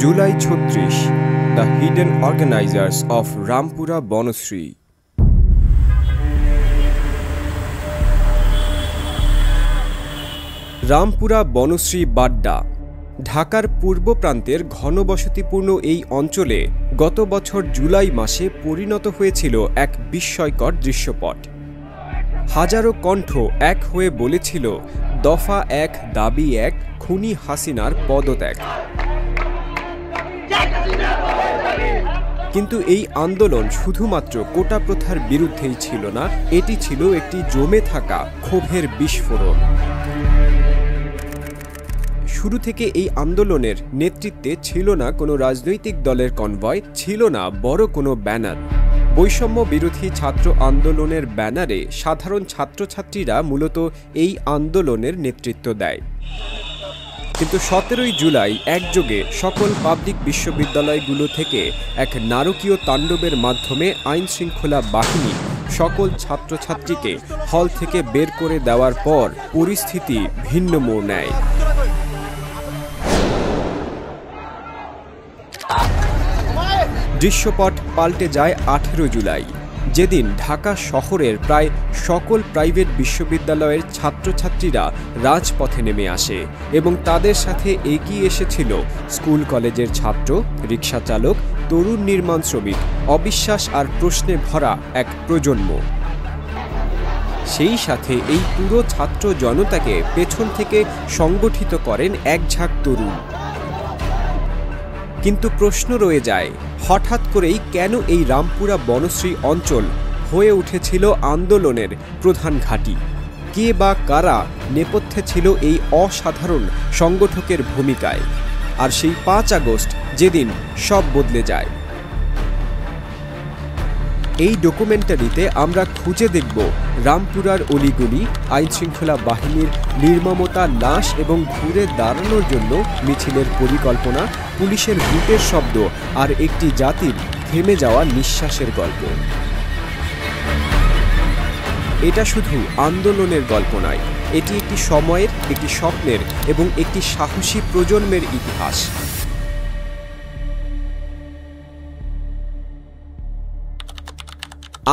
July 36, the hidden organizers of Rampura Bonusri. Rampura Banasree Badda ঢাকার পূর্ব প্রান্তের ঘনবসতিপূর্ণ এই অঞ্চলে গত বছর জুলাই মাসে পরিণত হয়েছিল এক বিস্ময়কর দৃশ্যপট। হাজারো কণ্ঠ এক হয়ে বলেছিল, দফা এক, দাবি এক, খুনি হাসিনার পদত্যাগ। কিন্তু এই আন্দোলন শুধুমাত্র কোটা প্রথার বিরুদ্ধেই ছিল না, এটি ছিল একটি জমে থাকা ক্ষোভের বিস্ফোরণ। শুরু থেকে এই আন্দোলনের নেতৃত্বে ছিল না কোনো রাজনৈতিক দলের কনভয়, ছিল না বড় কোনো ব্যানার। বৈষম্য বিরোধী ছাত্র আন্দোলনের ব্যানারে সাধারণ ছাত্রছাত্রীরা মূলত এই আন্দোলনের নেতৃত্ব দেয়। কিন্তু 17 জুলাই একযোগে সকল পাবলিক বিশ্ববিদ্যালয়গুলো থেকে এক নারকীয় তাণ্ডবের মাধ্যমে আইনশৃঙ্খলা বাহিনী সকল ছাত্রছাত্রীকে হল থেকে বের করে দেওয়ার পর পরিস্থিতি ভিন্ন মোড় নেয়। দৃশ্যপট পাল্টে যায় 18 জুলাই, যেদিন ঢাকা শহরের প্রায় সকল প্রাইভেট বিশ্ববিদ্যালয়ের ছাত্রছাত্রীরা রাজপথে নেমে আসে এবং তাদের সাথে এগিয়ে এসেছিল স্কুল কলেজের ছাত্র, রিকশা চালক, তরুণ নির্মাণ শ্রমিক, অবিশ্বাস আর প্রশ্নে ভরা এক প্রজন্ম। সেই সাথে এই পুরো ছাত্র জনতাকে পেছন থেকে সংগঠিত করেন এক ঝাঁক তরুণ। কিন্তু প্রশ্ন রয়ে যায়, হঠাৎ করেই কেন এই রামপুরা বনশ্রী অঞ্চল হয়ে উঠেছিল আন্দোলনের প্রধান ঘাঁটি? কে বা কারা নেপথ্যে ছিল এই অসাধারণ সংগঠকের ভূমিকায়? আর সেই 5 আগস্ট যেদিন সব বদলে যায়। এই ডকুমেন্টারিতে আমরা খুঁজে দেখব রামপুরার অলিগলি, আইনশৃঙ্খলা বাহিনীর নির্মমতা, লাশ এবং ঘুরে দাঁড়ানোর জন্য মিছিলের পরিকল্পনা, পুলিশের বুটের শব্দ আর একটি জাতির থেমে যাওয়া নিঃশ্বাসের গল্প। এটা শুধু আন্দোলনের গল্প নয়, এটি একটি সময়ের, একটি স্বপ্নের এবং একটি সাহসী প্রজন্মের ইতিহাস।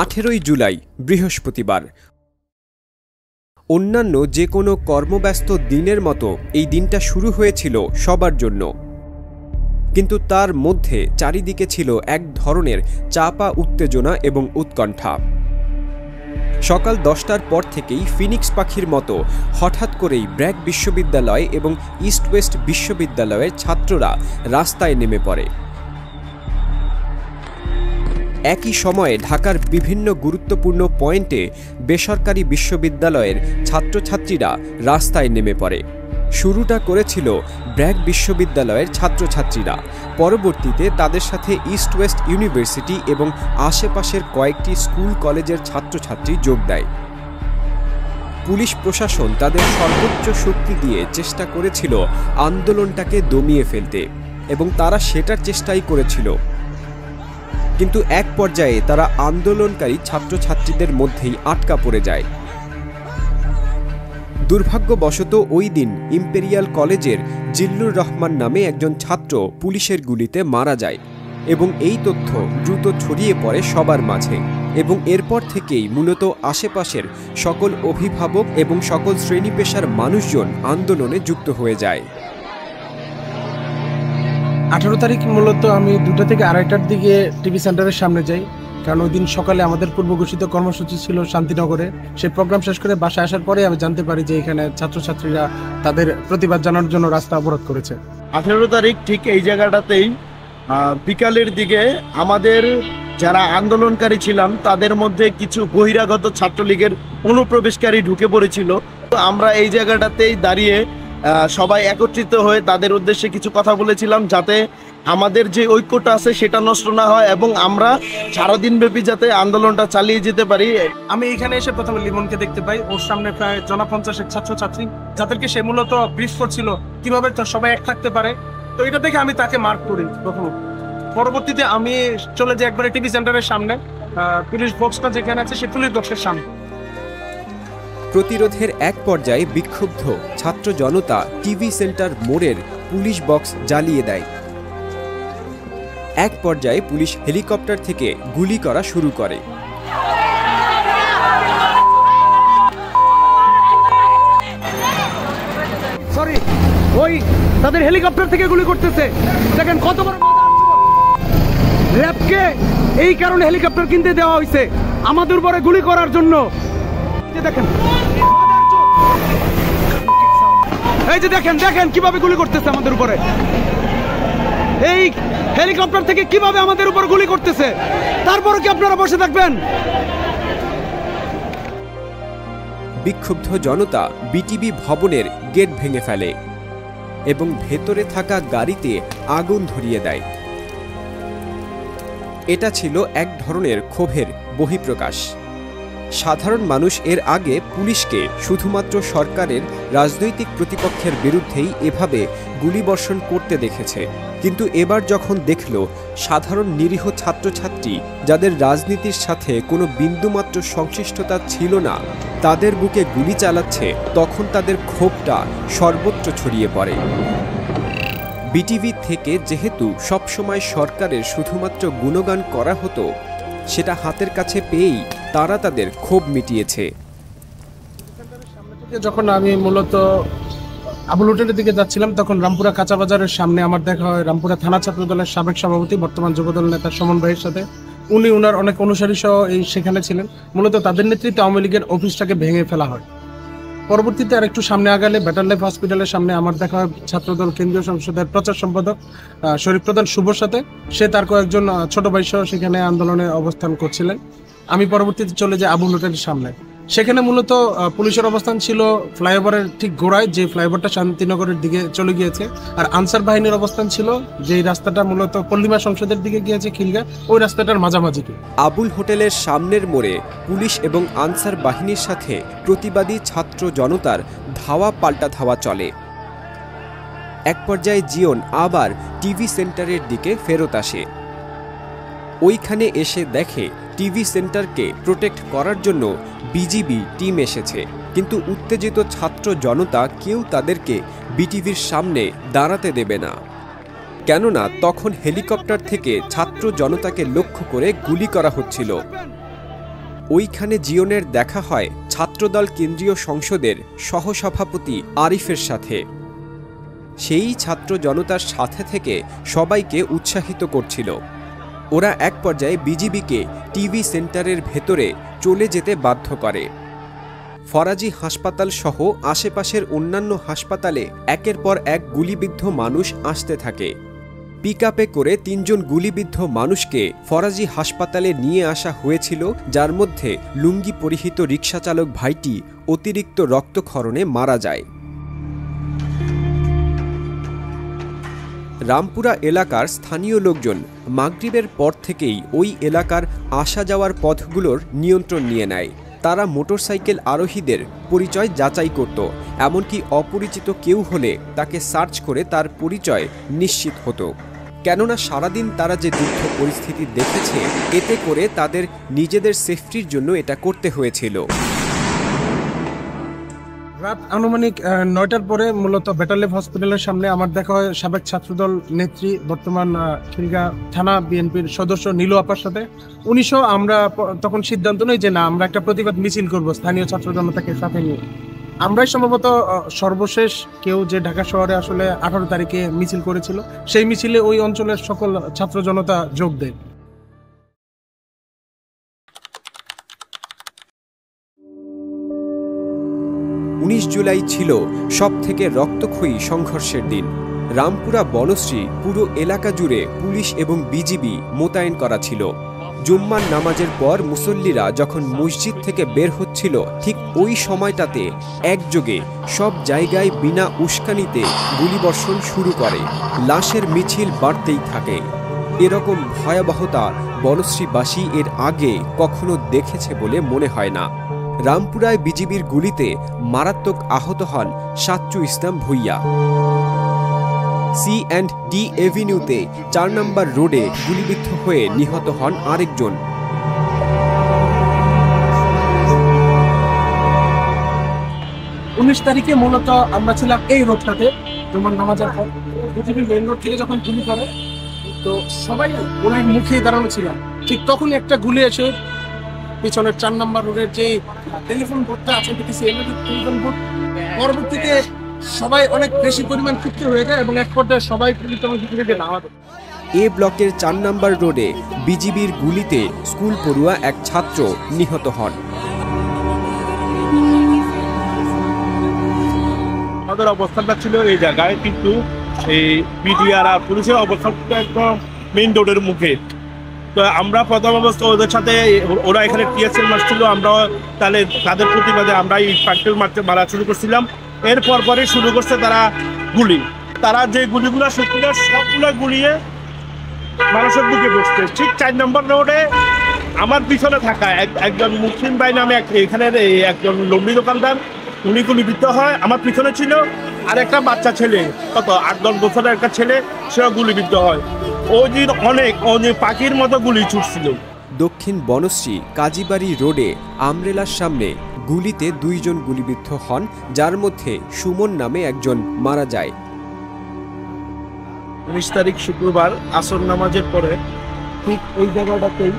18 জুলাই বৃহস্পতিবার। অন্যান্য যে কোনো কর্মব্যস্ত দিনের মতো এই দিনটা শুরু হয়েছিল সবার জন্য, কিন্তু তার মধ্যে চারিদিকে ছিল এক ধরনের চাপা উত্তেজনা এবং উৎকণ্ঠা। সকাল 10টার পর থেকেই ফিনিক্স পাখির মতো হঠাৎ করেই ব্র্যাক বিশ্ববিদ্যালয় এবং ইস্ট ওয়েস্ট বিশ্ববিদ্যালয়ের ছাত্ররা রাস্তায় নেমে পড়ে। একই সময়ে ঢাকার বিভিন্ন গুরুত্বপূর্ণ পয়েন্টে বেসরকারি বিশ্ববিদ্যালয়ের ছাত্রছাত্রীরা রাস্তায় নেমে পড়ে। শুরুটা করেছিল ব্র্যাক বিশ্ববিদ্যালয়ের ছাত্রছাত্রীরা, পরবর্তীতে তাদের সাথে ইস্ট ওয়েস্ট ইউনিভার্সিটি এবং আশেপাশের কয়েকটি স্কুল কলেজের ছাত্রছাত্রী যোগ দেয়। পুলিশ প্রশাসন তাদের সর্বোচ্চ শক্তি দিয়ে চেষ্টা করেছিল আন্দোলনটাকে দমিয়ে ফেলতে, এবং তারা সেটার চেষ্টাই করেছিল। কিন্তু এক পর্যায়ে তারা আন্দোলনকারী ছাত্রছাত্রীদের মধ্যেই আটকা পড়ে যায়। দুর্ভাগ্যবশত ওই দিন ইম্পেরিয়াল কলেজের জিল্লুর রহমান নামে একজন ছাত্র পুলিশের গুলিতে মারা যায় এবং এই তথ্য দ্রুত ছড়িয়ে পড়ে সবার মাঝে, এবং এরপর থেকেই মূলত আশেপাশের সকল অভিভাবক এবং সকল শ্রেণী পেশার মানুষজন আন্দোলনে যুক্ত হয়ে যায়। 18 তারিখ মূলত আমি 2টা থেকে 2:30টার দিকে টিভি সেন্টারের সামনে যাই, কারণ ওই দিন সকালে আমাদের পূর্ব ঘোষিত কর্মসূচি ছিল শান্তিনগরে। সেই প্রোগ্রাম শেষ করে বাসায় আসার পরে আমি জানতে পারি যে এখানে ছাত্রছাত্রীরা তাদের প্রতিবাদ জানানোর জন্য রাস্তা অবরোধ করেছে। 18 তারিখ ঠিক এই জায়গাটাতেই বিকালের দিকে আমাদের যারা আন্দোলনকারী ছিলাম তাদের মধ্যে কিছু বহিরাগত ছাত্রলীগের অনুপ্রবেশকারী ঢুকে পড়েছিল। তো আমরা এই জায়গাটাতেই দাঁড়িয়ে সবাই একত্রিত হয়ে তাদের উদ্দেশ্যে কিছু কথা বলেছিলাম, যাতে আমাদের যে ঐক্যটা আছে সেটা নষ্ট না হয় এবং আমরা সারাদিন ব্যাপী যাতে আন্দোলনটা চালিয়ে যেতে পারি। আমি এখানে এসে প্রথমে লিমনকে দেখতে পাই, ওর সামনে প্রায় 50 ছাত্রছাত্রী, যাদেরকে সে মূলত ব্রিফ করছিল কিভাবে সবাই এক থাকতে পারে। তো এটা দেখে আমি তাকে মার্ক করি প্রথম। পরবর্তীতে আমি চলে যাই একবারে টিভি সেন্টারের সামনে, পুলিশ বক্সটা যেখানে আছে সেই পুলিশ বক্সের সামনে। প্রতিরোধের এক পর্যায়ে বিক্ষুব্ধ ছাত্র জনতা টিভি সেন্টার মোড়ের পুলিশ বক্স জ্বালিয়ে দেয়। এক পর্যায়ে পুলিশ হেলিকপ্টার থেকে গুলি করা শুরু করে। সরি, ওই তাদের হেলিকপ্টার থেকে গুলি করতেছে। দেখেন কত বড় র্যাবকে এই কারণে হেলিকপ্টার কিনতে দেওয়া হয়েছে আমাদের উপরে গুলি করার জন্য। দেখেন এই যে দেখেন দেখেন কিভাবে গুলি করতেছে আমাদের উপরে। এই হেলিকপ্টার থেকে কিভাবে আমাদের উপর গুলি করতেছে, তারপরে কি আপনারা বসে থাকবেন? বিক্ষুব্ধ জনতা বিটিভি ভবনের গেট ভেঙে ফেলে এবং ভেতরে থাকা গাড়িতে আগুন ধরিয়ে দেয়। এটা ছিল এক ধরনের ক্ষোভের বহিঃপ্রকাশ। সাধারণ মানুষ এর আগে পুলিশকে শুধুমাত্র সরকারের রাজনৈতিক প্রতিপক্ষের বিরুদ্ধেই এভাবে গুলিবর্ষণ করতে দেখেছে, কিন্তু এবার যখন দেখল সাধারণ নিরীহ ছাত্রছাত্রী যাদের রাজনীতির সাথে কোনো বিন্দুমাত্র সংশ্লিষ্টতা ছিল না তাদের বুকে গুলি চালাচ্ছে, তখন তাদের ক্ষোভটা সর্বত্র ছড়িয়ে পড়ে। বিটিভি থেকে যেহেতু সবসময় সরকারের শুধুমাত্র গুণগান করা হতো, সেটা হাতের কাছে পেয়েই তারা তাদের ক্ষোভ মিটিয়েছে। যখন আমি মূলত আবুল হোটেলের দিকে যাচ্ছিলাম, তখন রামপুরা কাঁচা বাজারের সামনে আমার দেখা হয় রামপুরা থানা ছাত্র দলের সাবেক সভাপতি, বর্তমান যুবদল নেতা সমন ভাইয়ের সাথে। উনি ওনার অনেক অনুসারী সহ সেখানে ছিলেন। মূলত তাদের নেতৃত্বে আওয়ামী লীগের অফিসটাকে ভেঙে ফেলা হয়। পরবর্তীতে আর একটু সামনে আগালে বেটার লাইফ হসপিটালের সামনে আমার দেখা হয় ছাত্রদল কেন্দ্রীয় সংসদের প্রচার সম্পাদক শরীফ প্রধান শুভর সাথে। সে তার কয়েকজন ছোট ভাই সহ সেখানে আন্দোলনে অবস্থান করছিলেন। আমি পরবর্তীতে চলে যাই আবুল হোটেলের সামনে। সেখানে মূলত পুলিশের অবস্থান ছিল ফ্লাইওভারের ঠিক গোড়ায়, যে ফ্লাইওভারটা শান্তিনগরের দিকে চলে গিয়েছে, আর আনসার বাহিনীর অবস্থান ছিল যেই রাস্তাটা মূলত পল্লিমা সংসদের দিকে গিয়েছে খিলগা, ওই রাস্তাটার মাঝামাঝি। আবুল হোটেলের সামনের মোড়ে পুলিশ এবং আনসার বাহিনীর সাথে প্রতিবাদী ছাত্র জনতার ধাওয়া পাল্টা ধাওয়া চলে। এক পর্যায়ে জিয়ন আবার টিভি সেন্টারের দিকে ফেরত আসে। ওইখানে এসে দেখে টিভি সেন্টারকে প্রোটেক্ট করার জন্য বিজিবি টিম এসেছে, কিন্তু উত্তেজিত ছাত্র জনতা কেউ তাদেরকে বিটিভির সামনে দাঁড়াতে দেবে না, কেননা তখন হেলিকপ্টার থেকে ছাত্র জনতাকে লক্ষ্য করে গুলি করা হচ্ছিল। ওইখানে জিয়নের দেখা হয় ছাত্রদল কেন্দ্রীয় সংসদের সহসভাপতি আরিফের সাথে। সেই ছাত্র জনতার সাথে থেকে সবাইকে উৎসাহিত করছিল। ওরা এক পর্যায়ে বিজিবিকে টিভি সেন্টারের ভেতরে চলে যেতে বাধ্য করে। ফরাজি হাসপাতাল সহ আশেপাশের অন্যান্য হাসপাতালে একের পর এক গুলিবিদ্ধ মানুষ আসতে থাকে। পিকআপে করে 3 জন গুলিবিদ্ধ মানুষকে ফরাজি হাসপাতালে নিয়ে আসা হয়েছিল, যার মধ্যে লুঙ্গি পরিহিত রিকশাচালক ভাইটি অতিরিক্ত রক্তক্ষরণে মারা যায়। রামপুরা এলাকার স্থানীয় লোকজন মাগরিবের পর থেকেই ওই এলাকার আসা যাওয়ার পথগুলোর নিয়ন্ত্রণ নিয়ে নেয়। তারা মোটরসাইকেল আরোহীদের পরিচয় যাচাই করত, এমনকি অপরিচিত কেউ হলে তাকে সার্চ করে তার পরিচয় নিশ্চিত হতো, কেননা সারাদিন তারা যে যুদ্ধ পরিস্থিতি দেখেছে, এতে করে তাদের নিজেদের সেফটির জন্য এটা করতে হয়েছিল। রাত আনুমানিক 9টার পরে মূলত বেটার লাইফ হসপিটালের সামনে আমার দেখা হয় সাবেক ছাত্রদল নেত্রী, বর্তমান খিলগা থানা বিএনপির সদস্য নীলু আপার সাথে। 1900 আমরা তখন সিদ্ধান্ত নেই যে না, আমরা একটা প্রতিবাদ মিছিল করব স্থানীয় ছাত্র জনতাকে সাথে নিয়ে। আমরাই সম্ভবত সর্বশেষ কেউ যে ঢাকা শহরে আসলে 18 তারিখে মিছিল করেছিল, সেই মিছিলে ওই অঞ্চলের সকল ছাত্র জনতা যোগ দেয়। 19 জুলাই ছিল সবথেকে রক্তক্ষয়ী সংঘর্ষের দিন। রামপুরা বনশ্রী পুরো এলাকা জুড়ে পুলিশ এবং বিজিবি মোতায়েন করা ছিল। জুম্মার নামাজের পর মুসল্লিরা যখন মসজিদ থেকে বের হচ্ছিল, ঠিক ওই সময়টাতে একযোগে সব জায়গায় বিনা উস্কানিতে গুলিবর্ষণ শুরু করে। লাশের মিছিল বাড়তেই থাকে। এরকম ভয়াবহতা বনশ্রীবাসী এর আগে কখনো দেখেছে বলে মনে হয় না। রামপুরায় বিজিবির গুলিতে মারাত্মক আহত হন সাচ্চু ইসলাম ভুইয়া। C&D এভিনিউতে 4 নম্বর রোডে গুলিবিদ্ধ হয়ে নিহত হন আরেকজন। উনিশ তারিখে মূলত আমরা ছিলাম এই রোডটাতে, যেমন নামাজের পর বিজিবি মেইন রোড থেকে যখন গুলি করে, তো সবাই ওই মুখে দাঁড়ানো ছিলাম। ঠিক তখনই একটা গুলি এসে পিছনের 4 নম্বর রোডের যে টেলিফোন বুথটা আছে টেলিফোন বুথ, পরবর্তীতে সবাই অনেক বেশি পরিমাণ ক্ষিপ্ত হয়ে যায় এবং এক পর্যায়ে সবাই পুলিশ দিকে নামা দেয়। এ ব্লকের 4 নম্বর রোডে বিজিবির গুলিতে স্কুল পড়ুয়া এক ছাত্র নিহত হন। আমাদের অবস্থানটা ছিল এই জায়গায়, কিন্তু এই বিডিআর আর পুলিশের অবস্থানটা একদম মেইন রোডের মুখে। তো আমরা প্রথম অবস্থা ওদের সাথে, ওরা এখানে টিএসএল মারছিল, আমরা তাহলে তাদের প্রতিবাদে আমরা এই ফাইটার মারা শুরু করছিলাম। এরপর পরে শুরু করছে তারা গুলি। তারা যে গুলিগুলো সবগুলো গুলিয়ে মানুষের বুকে বসছে। ঠিক 4 নম্বর রোডে আমার পিছনে থাকা একজন মুসলিম ভাই নামে এখানের একজন লম্বি দোকানদার, উনি গুলিবিদ্ধ হয়। আমার পিছনে ছিল আর একটা বাচ্চা ছেলে, কত 8-10 বছরের একটা ছেলে, সেও গুলিবিদ্ধ হয়। ও যে পাখির মতো গুলি ছুটছিল। দক্ষিণ বনশ্রী কাজীবাড়ি রোডে আমরেলার সামনে গুলিতে 2 জন গুলিবিদ্ধ হন, যার মধ্যে সুমন নামে একজন মারা যায়। 19 তারিখ শুক্রবার আসর নামাজের পরে ঠিক এই জায়গাটাতেই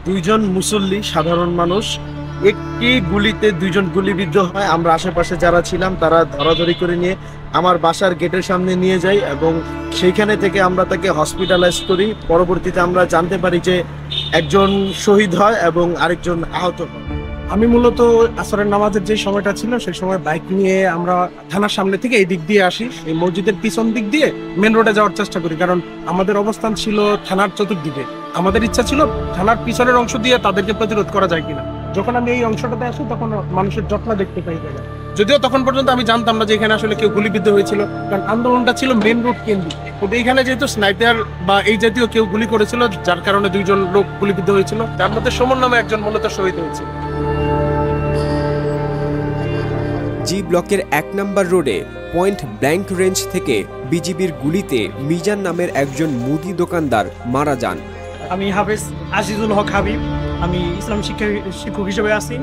2 জন মুসল্লি সাধারণ মানুষ একটি গুলিতে 2 জন গুলিবিদ্ধ হয়। আমরা আশেপাশে যারা ছিলাম তারা ধরাধরি করে নিয়ে আমার বাসার গেটের সামনে নিয়ে যাই এবং সেইখানে থেকে আমরা তাকে হসপিটালাইজ করি। পরবর্তীতে আমরা জানতে পারি যে একজন শহীদ হয় এবং আরেকজন আহত হয়। আমি মূলত আসরের নামাজের যে সময়টা ছিল সেই সময় বাইক নিয়ে আমরা থানার সামনে থেকে এই দিক দিয়ে আসি, এই মসজিদের পিছন দিক দিয়ে মেন রোডে যাওয়ার চেষ্টা করি, কারণ আমাদের অবস্থান ছিল থানার চতুর্দিকে। আমাদের ইচ্ছা ছিল থানার পিছনের অংশ দিয়ে তাদেরকে প্রতিরোধ করা যায় কিনা। যখন আমি এই অংশটাতে আসি তখন মানুষের যত্ন দেখতে পাই। যদিও তখন পর্যন্ত আমি জানতাম না যে এখানে আসলে কেউ গুলিবিদ্ধ হয়েছিল, কারণ আন্দোলনটা ছিল মেন রোড কেন্দ্রিক। কিন্তু এইখানে যেহেতু স্নাইপার বা এই জাতীয় কেউ গুলি করেছিল, যার কারণে 2 জন লোক গুলিবিদ্ধ হয়েছিল, তার মধ্যে সুমন নামে একজন মূলত শহীদ হয়েছিল। জি ব্লকের 1 নম্বর রোডে পয়েন্ট ব্ল্যাঙ্ক রেঞ্জ থেকে বিজিবির গুলিতে মিজান নামের একজন মুদি দোকানদার মারা যান। আমি হাফেজ আজিজুল হক হাবিব, আমি ইসলাম শিক্ষক হিসেবে আছি।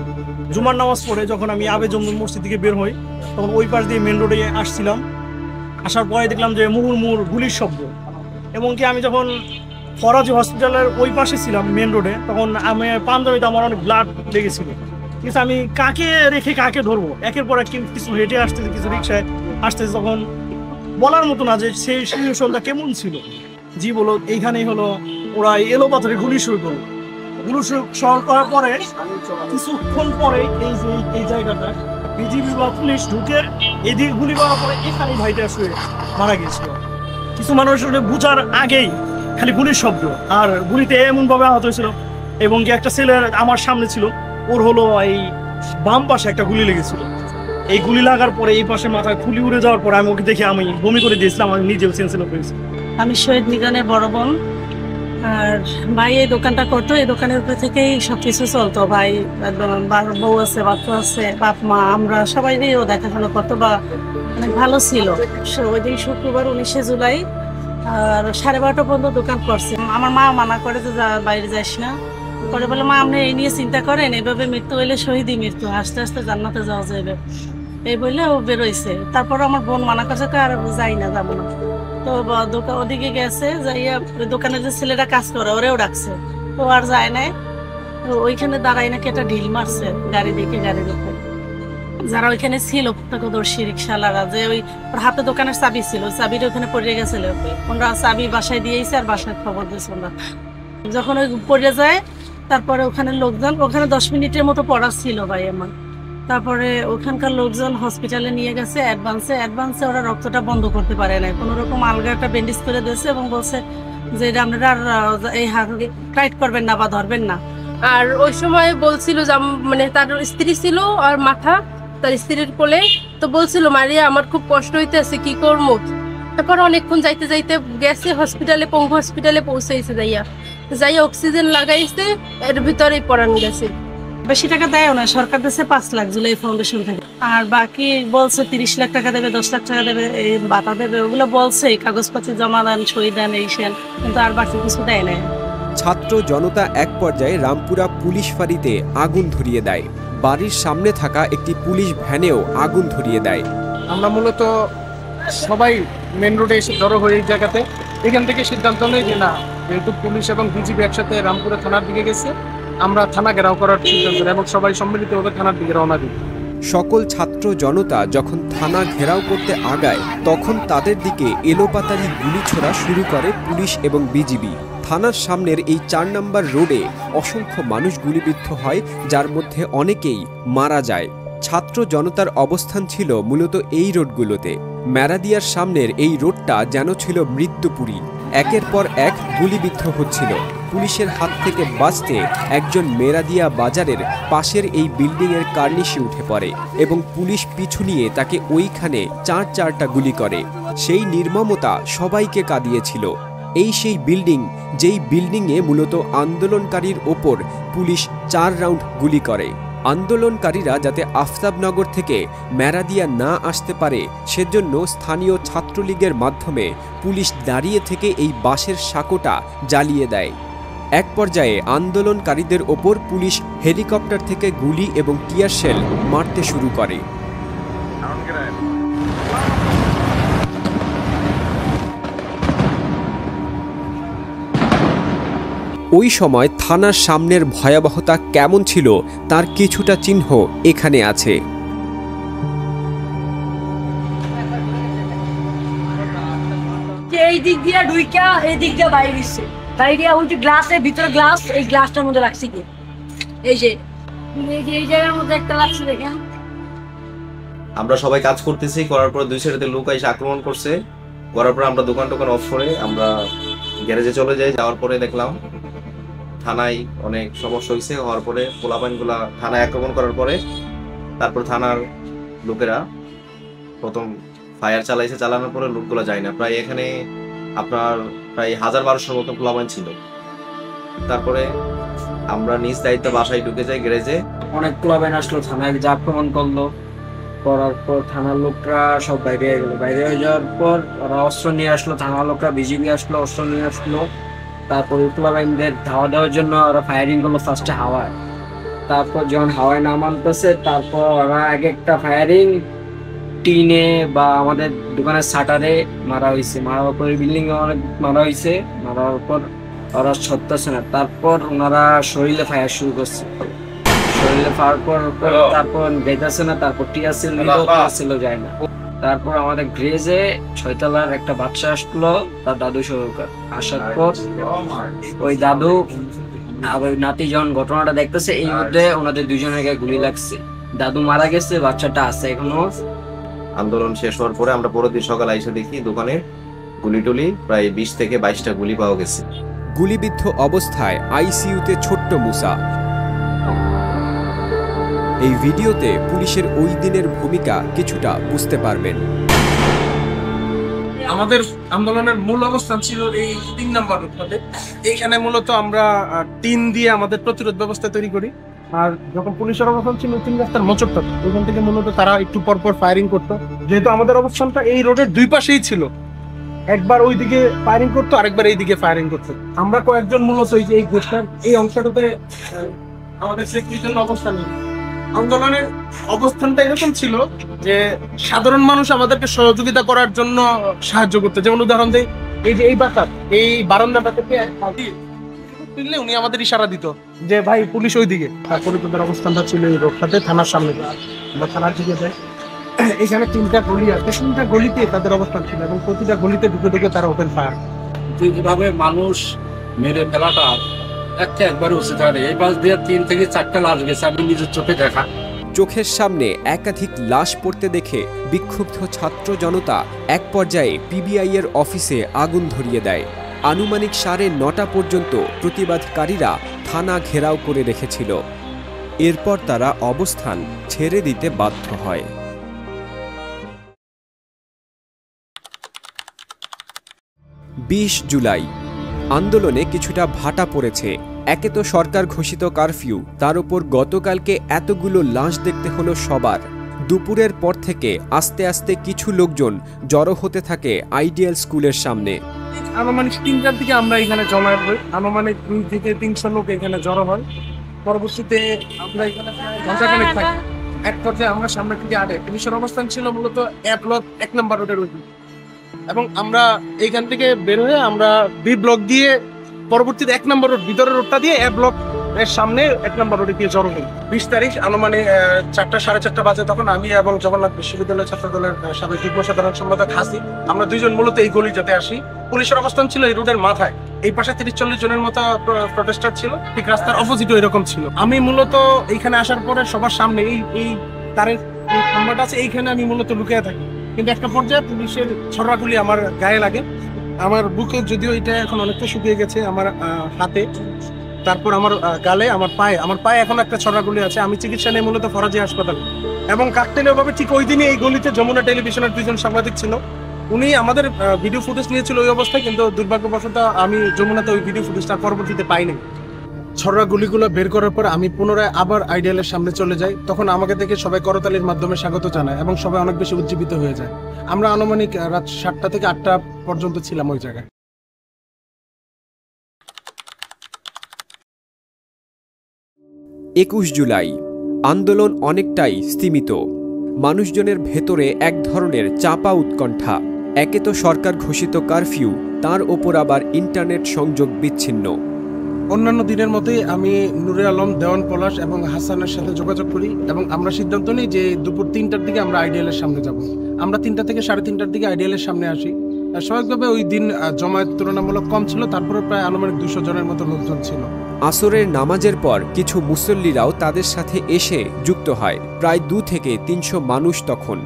জুমার নামাজ পড়ে যখন আমি আবে জম্মু মসজিদ থেকে বের হই, তখন ওই পাশ দিয়ে মেন রোডে আসছিলাম। আসার পরে দেখলাম যে মুহুর্মুহুর গুলির শব্দ, এবং কি আমি যখন ফরাজি হসপিটালের ওই পাশে ছিলাম মেন রোডে, তখন আমি পাঞ্জাবিতে আমার অনেক ব্লাড লেগেছিল। কিন্তু আমি কাকে রেখে কাকে ধরবো, একের পর এক কিছু হেঁটে আসতেছে, কিছু রিক্সায় আসতেছে, তখন বলার মতো না যে সেই সিচুয়েশনটা কেমন ছিল। জি বলো, এইখানেই হলো ওরা এলো পাথরে গুলি শুরু করলো। গুলি শুরু করার পরে কিছুক্ষণ পরে এই জায়গাটা বিজিবি বা পুলিশ ঢুকে এদিকে গুলি করার পরে এখানেই ভাইটা শুয়ে মারা গেছিল। কিছু মানুষ বুঝার আগেই খালি গুলির শব্দ, আর গুলিতে এমন ভাবে আহত হয়েছিল। এবং কি একটা ছেলে আমার সামনে ছিল, ওর হলো এই বাম পাশে একটা গুলি লেগেছিল। এই গুলি লাগার পরে এই পাশে মাথায় খুলি উড়ে যাওয়ার পরে আমি ওকে দেখে আমি বমি করে দিয়েছিলাম, আমি নিজেও সেন্সিটিভ হয়েছি। আমি শহীদ মিজানের বড় বোন, আর ভাই এই দোকানটা করতো, এই দোকানের উপর থেকেই সবকিছু চলতো। ভাই বউ আছে, বাচ্চা আছে, বাপ মা, আমরা সবাই নিয়েও দেখাশোনা করতো, বা অনেক ভালো ছিল। ওই দিন শুক্রবার 19শে জুলাই আর 12:30 পর্যন্ত দোকান করছে। আমার মা মানা করে যে বাইরে যাস না, পরে বলে মা আপনি এই নিয়ে চিন্তা করেন, এভাবে মৃত্যু হইলে শহীদই মৃত্যু, আস্তে আস্তে জান্নাতে যাওয়া যাবে, এই বললে ও বেরোইছে। তারপর আমার বোন মানা করছে আর যাই না, যাবো না। তো দোকান ওদিকে গেছে, যাইয়া দোকানে যে ছেলেটা কাজ করে ওরেও ডাকছে, ও আর যায় নাই। ওইখানে দাঁড়াই নাকি একটা ঢিল মারছে গাড়ি দেখে যারা ওইখানে ছিল প্রত্যক্ষদর্শী রিক্সাওয়ালারা, যে ওই হাতে দোকানের চাবি ছিল, ওই চাবিটা ওখানে পড়ে গেছিল। ওরা চাবি বাসায় দিয়েছে আর বাসায় খবর দিয়েছে ওরা। যখন ওই পড়ে যায় তারপরে ওখানে লোকজন, ওখানে 10 মিনিটের মতো পড়া ছিল ভাই আমার। তারপরে ওখানকার লোকজন হসপিটালে নিয়ে গেছে অ্যাডভান্সে ওরা রক্তটা বন্ধ করতে পারে না, কোনো রকম আলগা একটা ব্যান্ডেজ করে দিয়েছে এবং বলছে যে আপনারা এই হাত টাইট করবেন না বা ধরবেন না। আর ওই সময় বলছিল যে মানে তার স্ত্রী ছিল আর মাথা তার স্ত্রীর কোলে, তো বলছিল মারিয়া আমার খুব কষ্ট হইতেছে, কি করবো। তারপর অনেকক্ষণ যাইতে যাইতে গেছে হসপিটালে, পঙ্গু হসপিটালে পৌঁছাইছে, যাইয়া অক্সিজেন লাগাইছে, এর ভিতরেই পড়ান গেছে। বেশি টাকা দেয়ও না, সরকার দিচ্ছে 5 লাখ জুলাই ফাউন্ডেশন থেকে, আর বাকি বলছে 30 লাখ টাকা দেবে, 10 লাখ টাকা দেবে, এই বাতা দেবে, ওগুলো বলছে কাগজপত্র জমা দেন, সই দেন, এই সেন, কিন্তু আর বাকি কিছু দেয় না। ছাত্র জনতা এক পর্যায়ে রামপুরা পুলিশ ফাঁড়িতে আগুন ধরিয়ে দেয়। বাড়ির সামনে থাকা একটি পুলিশ ভ্যানেও আগুন ধরিয়ে দেয়। আমরা মূলত সবাই মেন রোডে এসে জড়ো হয়ে এই জায়গাতে এখান থেকে সিদ্ধান্ত নেই যে না, যেহেতু পুলিশ এবং বিজিবি একসাথে রামপুরা থানার দিকে গেছে, আমরা থানা ঘেরাও করার সিদ্ধান্ত নেই এবং সবাই সম্মিলিতভাবে থানার দিকে রওনা দিই। সকল ছাত্র জনতা যখন থানা ঘেরাও করতে আগায় তখন তাদের দিকে এলোপাতাড়ি গুলি ছোড়া শুরু করে পুলিশ এবং বিজিবি। থানার সামনের এই 4 নম্বর রোডে অসংখ্য মানুষ গুলিবিদ্ধ হয়, যার মধ্যে অনেকেই মারা যায়। ছাত্র জনতার অবস্থান ছিল মূলত এই রোডগুলোতে। ম্যারাদিয়ার সামনের এই রোডটা যেন ছিল মৃত্যুপুরী। একের পর এক গুলিবিদ্ধ হচ্ছিল। পুলিশের হাত থেকে বাঁচতে একজন মেরাদিয়া বাজারের পাশের এই বিল্ডিংয়ের কার্নিশে উঠে পড়ে এবং পুলিশ পিছু নিয়ে তাকে ওইখানে 4টা গুলি করে। সেই নির্মমতা সবাইকে কাঁদিয়েছিল। এই সেই বিল্ডিং, যেই বিল্ডিংয়ে মূলত আন্দোলনকারীর ওপর পুলিশ 4 রাউন্ড গুলি করে। আন্দোলনকারীরা যাতে আফতাবনগর থেকে ম্যারাদিয়া না আসতে পারে সেজন্য স্থানীয় ছাত্রলীগের মাধ্যমে পুলিশ দাঁড়িয়ে থেকে এই বাঁশের সাঁকোটা জ্বালিয়ে দেয়। এক পর্যায়ে আন্দোলনকারীদের ওপর পুলিশ হেলিকপ্টার থেকে গুলি এবং টিয়ার শেল মারতে শুরু করে। ওই সময় থানার সামনের ভয়াবহতা কেমন ছিল তার কিছুটা চিহ্ন এখানে আছে। এই দিক দিয়ে ঢুইকা এই দিক দিয়ে বাইরে দিচ্ছে, বাইরে ওই যে গ্লাসের ভিতরে গ্লাস, এই গ্লাসটার মধ্যে রাখছি কি এই যে এই জায়গার মধ্যে একটা লাগছে দেখেন। আমরা সবাই কাজ করতেছি, করার পর 2 সাইডে লোক এসে আক্রমণ করছে। করার পর আমরা দোকান অফ করে আমরা গ্যারেজে চলে যাই। যাওয়ার পরে দেখলাম থানায় অনেক সমস্যা হয়েছে। হওয়ার পরে পোলাপাইনগুলা থানায় আক্রমণ করার পরে তারপর থানার লোকেরা প্রথম ফায়ার চালাইছে। চালানোর পরে লোকগুলা যায় না। প্রায় এখানে আপনার প্রায় 1000-1200 মতো পোলাপাইন ছিল। তারপরে আমরা নিজ দায়িত্ব বাসায় ঢুকে যাই গ্যারেজে। অনেক পোলাপাইন আসলো, থানায় যে আক্রমণ করলো। করার পর থানার লোকরা সব বাইরে হয়ে গেলো। বাইরে হয়ে যাওয়ার পর ওরা অস্ত্র নিয়ে আসলো। থানার লোকরা বিজিবি আসলো, অস্ত্র নিয়ে আসলো। তারপরে পোলাপাইনদের ধাওয়া দেওয়ার জন্য ওরা ফায়ারিং করলো ফার্স্টে হাওয়ায়। তারপর যখন হাওয়ায় না মানতেছে তারপর ওরা এক একটা ফায়ারিং টিনে বা আমাদের দোকানের শাটারে মারা হয়েছে। মারার পর বিল্ডিং এ অনেক মারা হয়েছে। মারার পর ওরা সরতেছে না। তারপর ওনারা শরীরে ফায়ার শুরু করছে। শরীরে ফায়ার পর তারপর বেঁধেছে না। তারপর টিয়ার ছিল যায় না। তারপর আমাদের গ্রেজে 6 তলার একটা বাচ্চা আসলো, তার দাদু সহকার। আসার পর ওই দাদু আর ওই নাতি যখন ঘটনাটা দেখতেছে, এই মধ্যে ওনাদের দুজনের গায়ে গুলি লাগছে। দাদু মারা গেছে, বাচ্চাটা আছে এখনো। আন্দোলন শেষ হওয়ার পরে আমরা পরের দিন সকালে এসে দেখি দোকানে গুলি প্রায় 20 থেকে 22টা গুলি পাওয়া গেছে। গুলিবিদ্ধ অবস্থায় আইসিইউতে ছোট্ট মুসা। এই ভিডিওতে পুলিশের ওই দিনের ভূমিকা কিছুটা বুঝতে পারবেন। আমাদের আন্দোলনের মূল অবস্থান ছিল এই 3 নম্বর রোডটাতে। এইখানে মূলত আমরা টিন দিয়ে আমাদের প্রতিরোধ ব্যবস্থা তৈরি করি। আর যখন পুলিশের অবস্থান ছিল 3 রাস্তার মোচরটা, ওখান থেকে মূলত তারা একটু পরপর ফায়ারিং করতো। যেহেতু আমাদের অবস্থানটা এই রোডের 2 পাশেই ছিল, একবার ওইদিকে ফায়ারিং করতো, আরেকবার এইদিকে ফায়ারিং করতো। আমরা কয়েকজন মূলত এই গোষ্ঠীর এই অংশটাতে আমাদের সেক্রেটারি অবস্থান নিই। আন্দোলনের অবস্থানটা এরকম ছিল যে সাধারণ মানুষ আমাদেরকে সহযোগিতা করার জন্য সাহায্য করতে। যেমন উদাহরণ দেই, এই যে এই বাসার এই বারান্দাটা থেকে উনি আমাদের ইশারা দিত যে ভাই পুলিশ ওইদিকে। তারপরে তাদের অবস্থানটা ছিল এই রোডটাতে, থানার সামনে। আমরা থানার দিকে যাই, এখানে 3টা গলি আছে। 3টা গলিতে তাদের অবস্থান ছিল এবং প্রতিটা গলিতে ঢুকে তারা ওপেন ফায়ার। যেভাবে মানুষ মেরে ফেলাটা একবারে উচিত হয়। এই পাশ দিয়ে 3 থেকে 4টা লাশ গেছে, আমি নিজের চোখে দেখা। চোখের সামনে একাধিক লাশ পড়তে দেখে বিক্ষুব্ধ ছাত্র জনতা এক পর্যায়ে পিবিআই এর অফিসে আগুন ধরিয়ে দেয়। আনুমানিক 9:30 পর্যন্ত প্রতিবাদকারীরা থানা ঘেরাও করে রেখেছিল। এরপর তারা অবস্থান ছেড়ে দিতে বাধ্য হয়। 20 জুলাই আন্দোলনে কিছুটা ভাটা পড়েছে। একে তো সরকার ঘোষিত কারফিউ, তার উপর গতকালকে এতগুলো লাশ দেখতে হলো সবার। দুপুরের পর থেকে আস্তে আস্তে কিছু লোকজন জড়ো হতে থাকে আইডিয়াল স্কুলের সামনে। আনুমানিক 3টার দিকে আমরা এখানে জমায়েত হই। আনুমানিক 2 থেকে 300 লোক এখানে জড়ো হয়। পরবর্তীতে আমরা এখানে ঘন্টাখানেক থাকি। এক পর্যায়ে আমরা সামনের দিকে আগে পুলিশের অবস্থান ছিল মূলত 1 নম্বর রোডের ওই। এবং আমরা এইখান থেকে বের হয়ে আমরা বি ব্লক দিয়ে পরবর্তীতে 1 নম্বর রোড ভিতরের রোডটা দিয়ে এ ব্লক এর সামনে 1 নম্বর রোডে দিয়ে জড়ো হই। 20 তারিখ আনুমানিক 4টা সাড়ে 4টা বাজে তখন আমি এবং জগন্নাথ বিশ্ববিদ্যালয় ছাত্র দলের সাবেক যুগ্ম সাধারণ সম্পাদক হাসি আমরা দুইজন মূলত এই গলিটাতে আসি। পুলিশের অবস্থান ছিল এই রোডের মাথায়, এই পাশে 30-40 জনের মতো প্রটেস্টার ছিল, ঠিক রাস্তার অপোজিটও এরকম ছিল। আমি মূলত এইখানে আসার পরে সবার সামনে এই তারের নাম্বারটা আছে এইখানে আমি মূলত লুকিয়ে থাকি, কিন্তু একটা পর্যায়ে পুলিশের ছড়াগুলি আমার গায়ে লাগে, আমার বুকে, যদিও এটা এখন অনেকটা শুকিয়ে গেছে, আমার হাতে, তারপর আমার গালে, আমার পায়ে এখন একটা ছড়াগুলি আছে। আমি চিকিৎসা নিয়ে মূলত ফরাজি হাসপাতাল এবং কাকতালীয় ভাবে ঠিক ওই দিনই এই গলিতে যমুনা টেলিভিশনের 2জন সাংবাদিক ছিল, উনি আমাদের ভিডিও ফুটেজ নিয়েছিল ওই অবস্থায়, কিন্তু দুর্ভাগ্যবশত আমি যমুনাতে ওই ভিডিও ফুটেজটা পরবর্তীতে পাইনি। ছড়া গুলিগুলো বের করার পর আমি পুনরায় আবার আইডিয়ালের সামনে চলে যাই, তখন আমাকে দেখে সবাই করতালির মাধ্যমে স্বাগত জানায় এবং সবাই অনেক বেশি উজ্জীবিত হয়ে যায়। আমরা আনুমানিক রাত 7টা থেকে 8টা পর্যন্ত ছিলাম ওই জায়গায়। 21 জুলাই আন্দোলন অনেকটাই স্তিমিত। মানুষজনের ভেতরে এক ধরনের চাপা উৎকণ্ঠা। একে তো সরকার ঘোষিত কারফিউ, তার ওপর আবার ইন্টারনেট সংযোগ বিচ্ছিন্ন। অন্যান্য দিনের মতোই আমি নুরে আলম, দেওয়ান পলাশ এবং হাসানের সাথে যোগাযোগ করি এবং আমরা সিদ্ধান্ত নিই যে দুপুর 3টার দিকে আমরা আইডিয়ালের সামনে যাব। আমরা 3টা থেকে 3:30টার দিকে আইডিয়ালের সামনে আসি। স্বাভাবিকভাবে ওই দিন জমায়েত তুলনামূলক কম ছিল, তারপরে প্রায় আনুমানিক 200 জনের মতো লোকজন ছিল। আসরের নামাজের পর কিছু মুসল্লিরাও তাদের সাথে এসে যুক্ত হয়, প্রায় 2 থেকে 300 মানুষ তখন।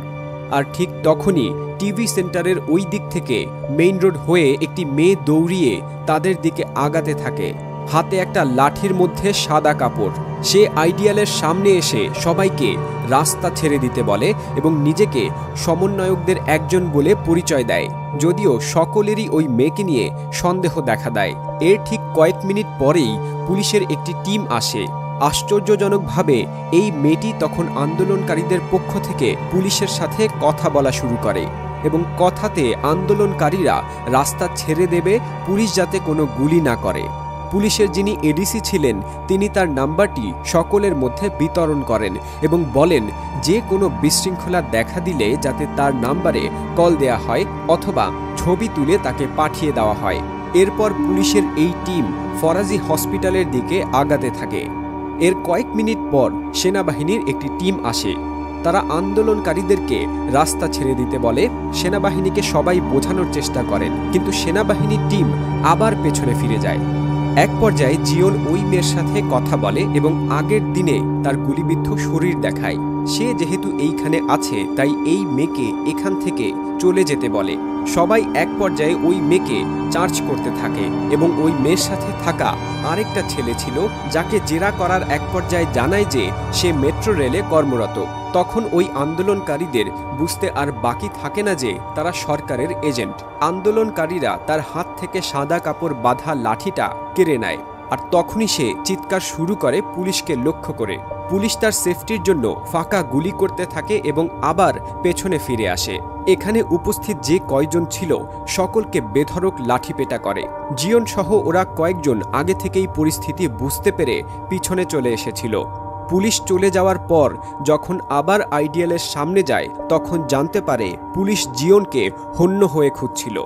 আর ঠিক তখনই টিভি সেন্টারের ওই দিক থেকে মেইন রোড হয়ে একটি মেয়ে দৌড়িয়ে তাদের দিকে আগাতে থাকে, হাতে একটা লাঠির মধ্যে সাদা কাপড়। সে আইডিয়ালের সামনে এসে সবাইকে রাস্তা ছেড়ে দিতে বলে এবং নিজেকে সমন্বয়কদের একজন বলে পরিচয় দেয়, যদিও সকলেরই ওই মেয়েকে নিয়ে সন্দেহ দেখা দেয়। এর ঠিক কয়েক মিনিট পরেই পুলিশের একটি টিম আসে। আশ্চর্যজনকভাবে এই মেয়েটি তখন আন্দোলনকারীদের পক্ষ থেকে পুলিশের সাথে কথা বলা শুরু করে এবং কথাতে আন্দোলনকারীরা রাস্তা ছেড়ে দেবে, পুলিশ যাতে কোনো গুলি না করে। পুলিশের যিনি এডিসি ছিলেন তিনি তার নাম্বারটি সকলের মধ্যে বিতরণ করেন এবং বলেন যে কোনো বিশৃঙ্খলা দেখা দিলে যাতে তার নাম্বারে কল দেয়া হয় অথবা ছবি তুলে তাকে পাঠিয়ে দেওয়া হয়। এরপর পুলিশের এই টিম ফরাজি হসপিটালের দিকে আগাতে থাকে। এর কয়েক মিনিট পর সেনাবাহিনীর একটি টিম আসে। তারা আন্দোলনকারীদেরকে রাস্তা ছেড়ে দিতে বলে। সেনাবাহিনীকে সবাই বোঝানোর চেষ্টা করেন, কিন্তু সেনাবাহিনীর টিম আবার পেছনে ফিরে যায়। এক পর্যায়ে জিয়ন ওই মেয়ের সাথে কথা বলে এবং আগের দিনে তার গুলিবিদ্ধ শরীর দেখায়। সে যেহেতু এইখানে আছে তাই এই মেয়েকে এখান থেকে চলে যেতে বলে। সবাই এক পর্যায়ে ওই মেয়েকে চার্জ করতে থাকে এবং ওই মেয়ের সাথে থাকা আরেকটা ছেলে ছিল যাকে জেরা করার এক পর্যায়ে জানায় যে সে মেট্রো রেলে কর্মরত। তখন ওই আন্দোলনকারীদের বুঝতে আর বাকি থাকে না যে তারা সরকারের এজেন্ট। আন্দোলনকারীরা তার হাত থেকে সাদা কাপড় বাঁধা লাঠিটা কেড়ে নেয় আর তখনই সে চিৎকার শুরু করে পুলিশকে লক্ষ্য করে। পুলিশ তার সেফটির জন্য ফাঁকা গুলি করতে থাকে এবং আবার পেছনে ফিরে আসে। এখানে উপস্থিত যে কয়জন ছিল সকলকে বেধড়ক লাঠিপেটা করে। জিয়ন সহ ওরা কয়েকজন আগে থেকেই পরিস্থিতি বুঝতে পেরে পিছনে চলে এসেছিল। পুলিশ চলে যাওয়ার পর যখন আবার আইডিয়ালের সামনে যায় তখন জানতে পারে পুলিশ জিয়নকে হন্য হয়ে খুঁজছিল,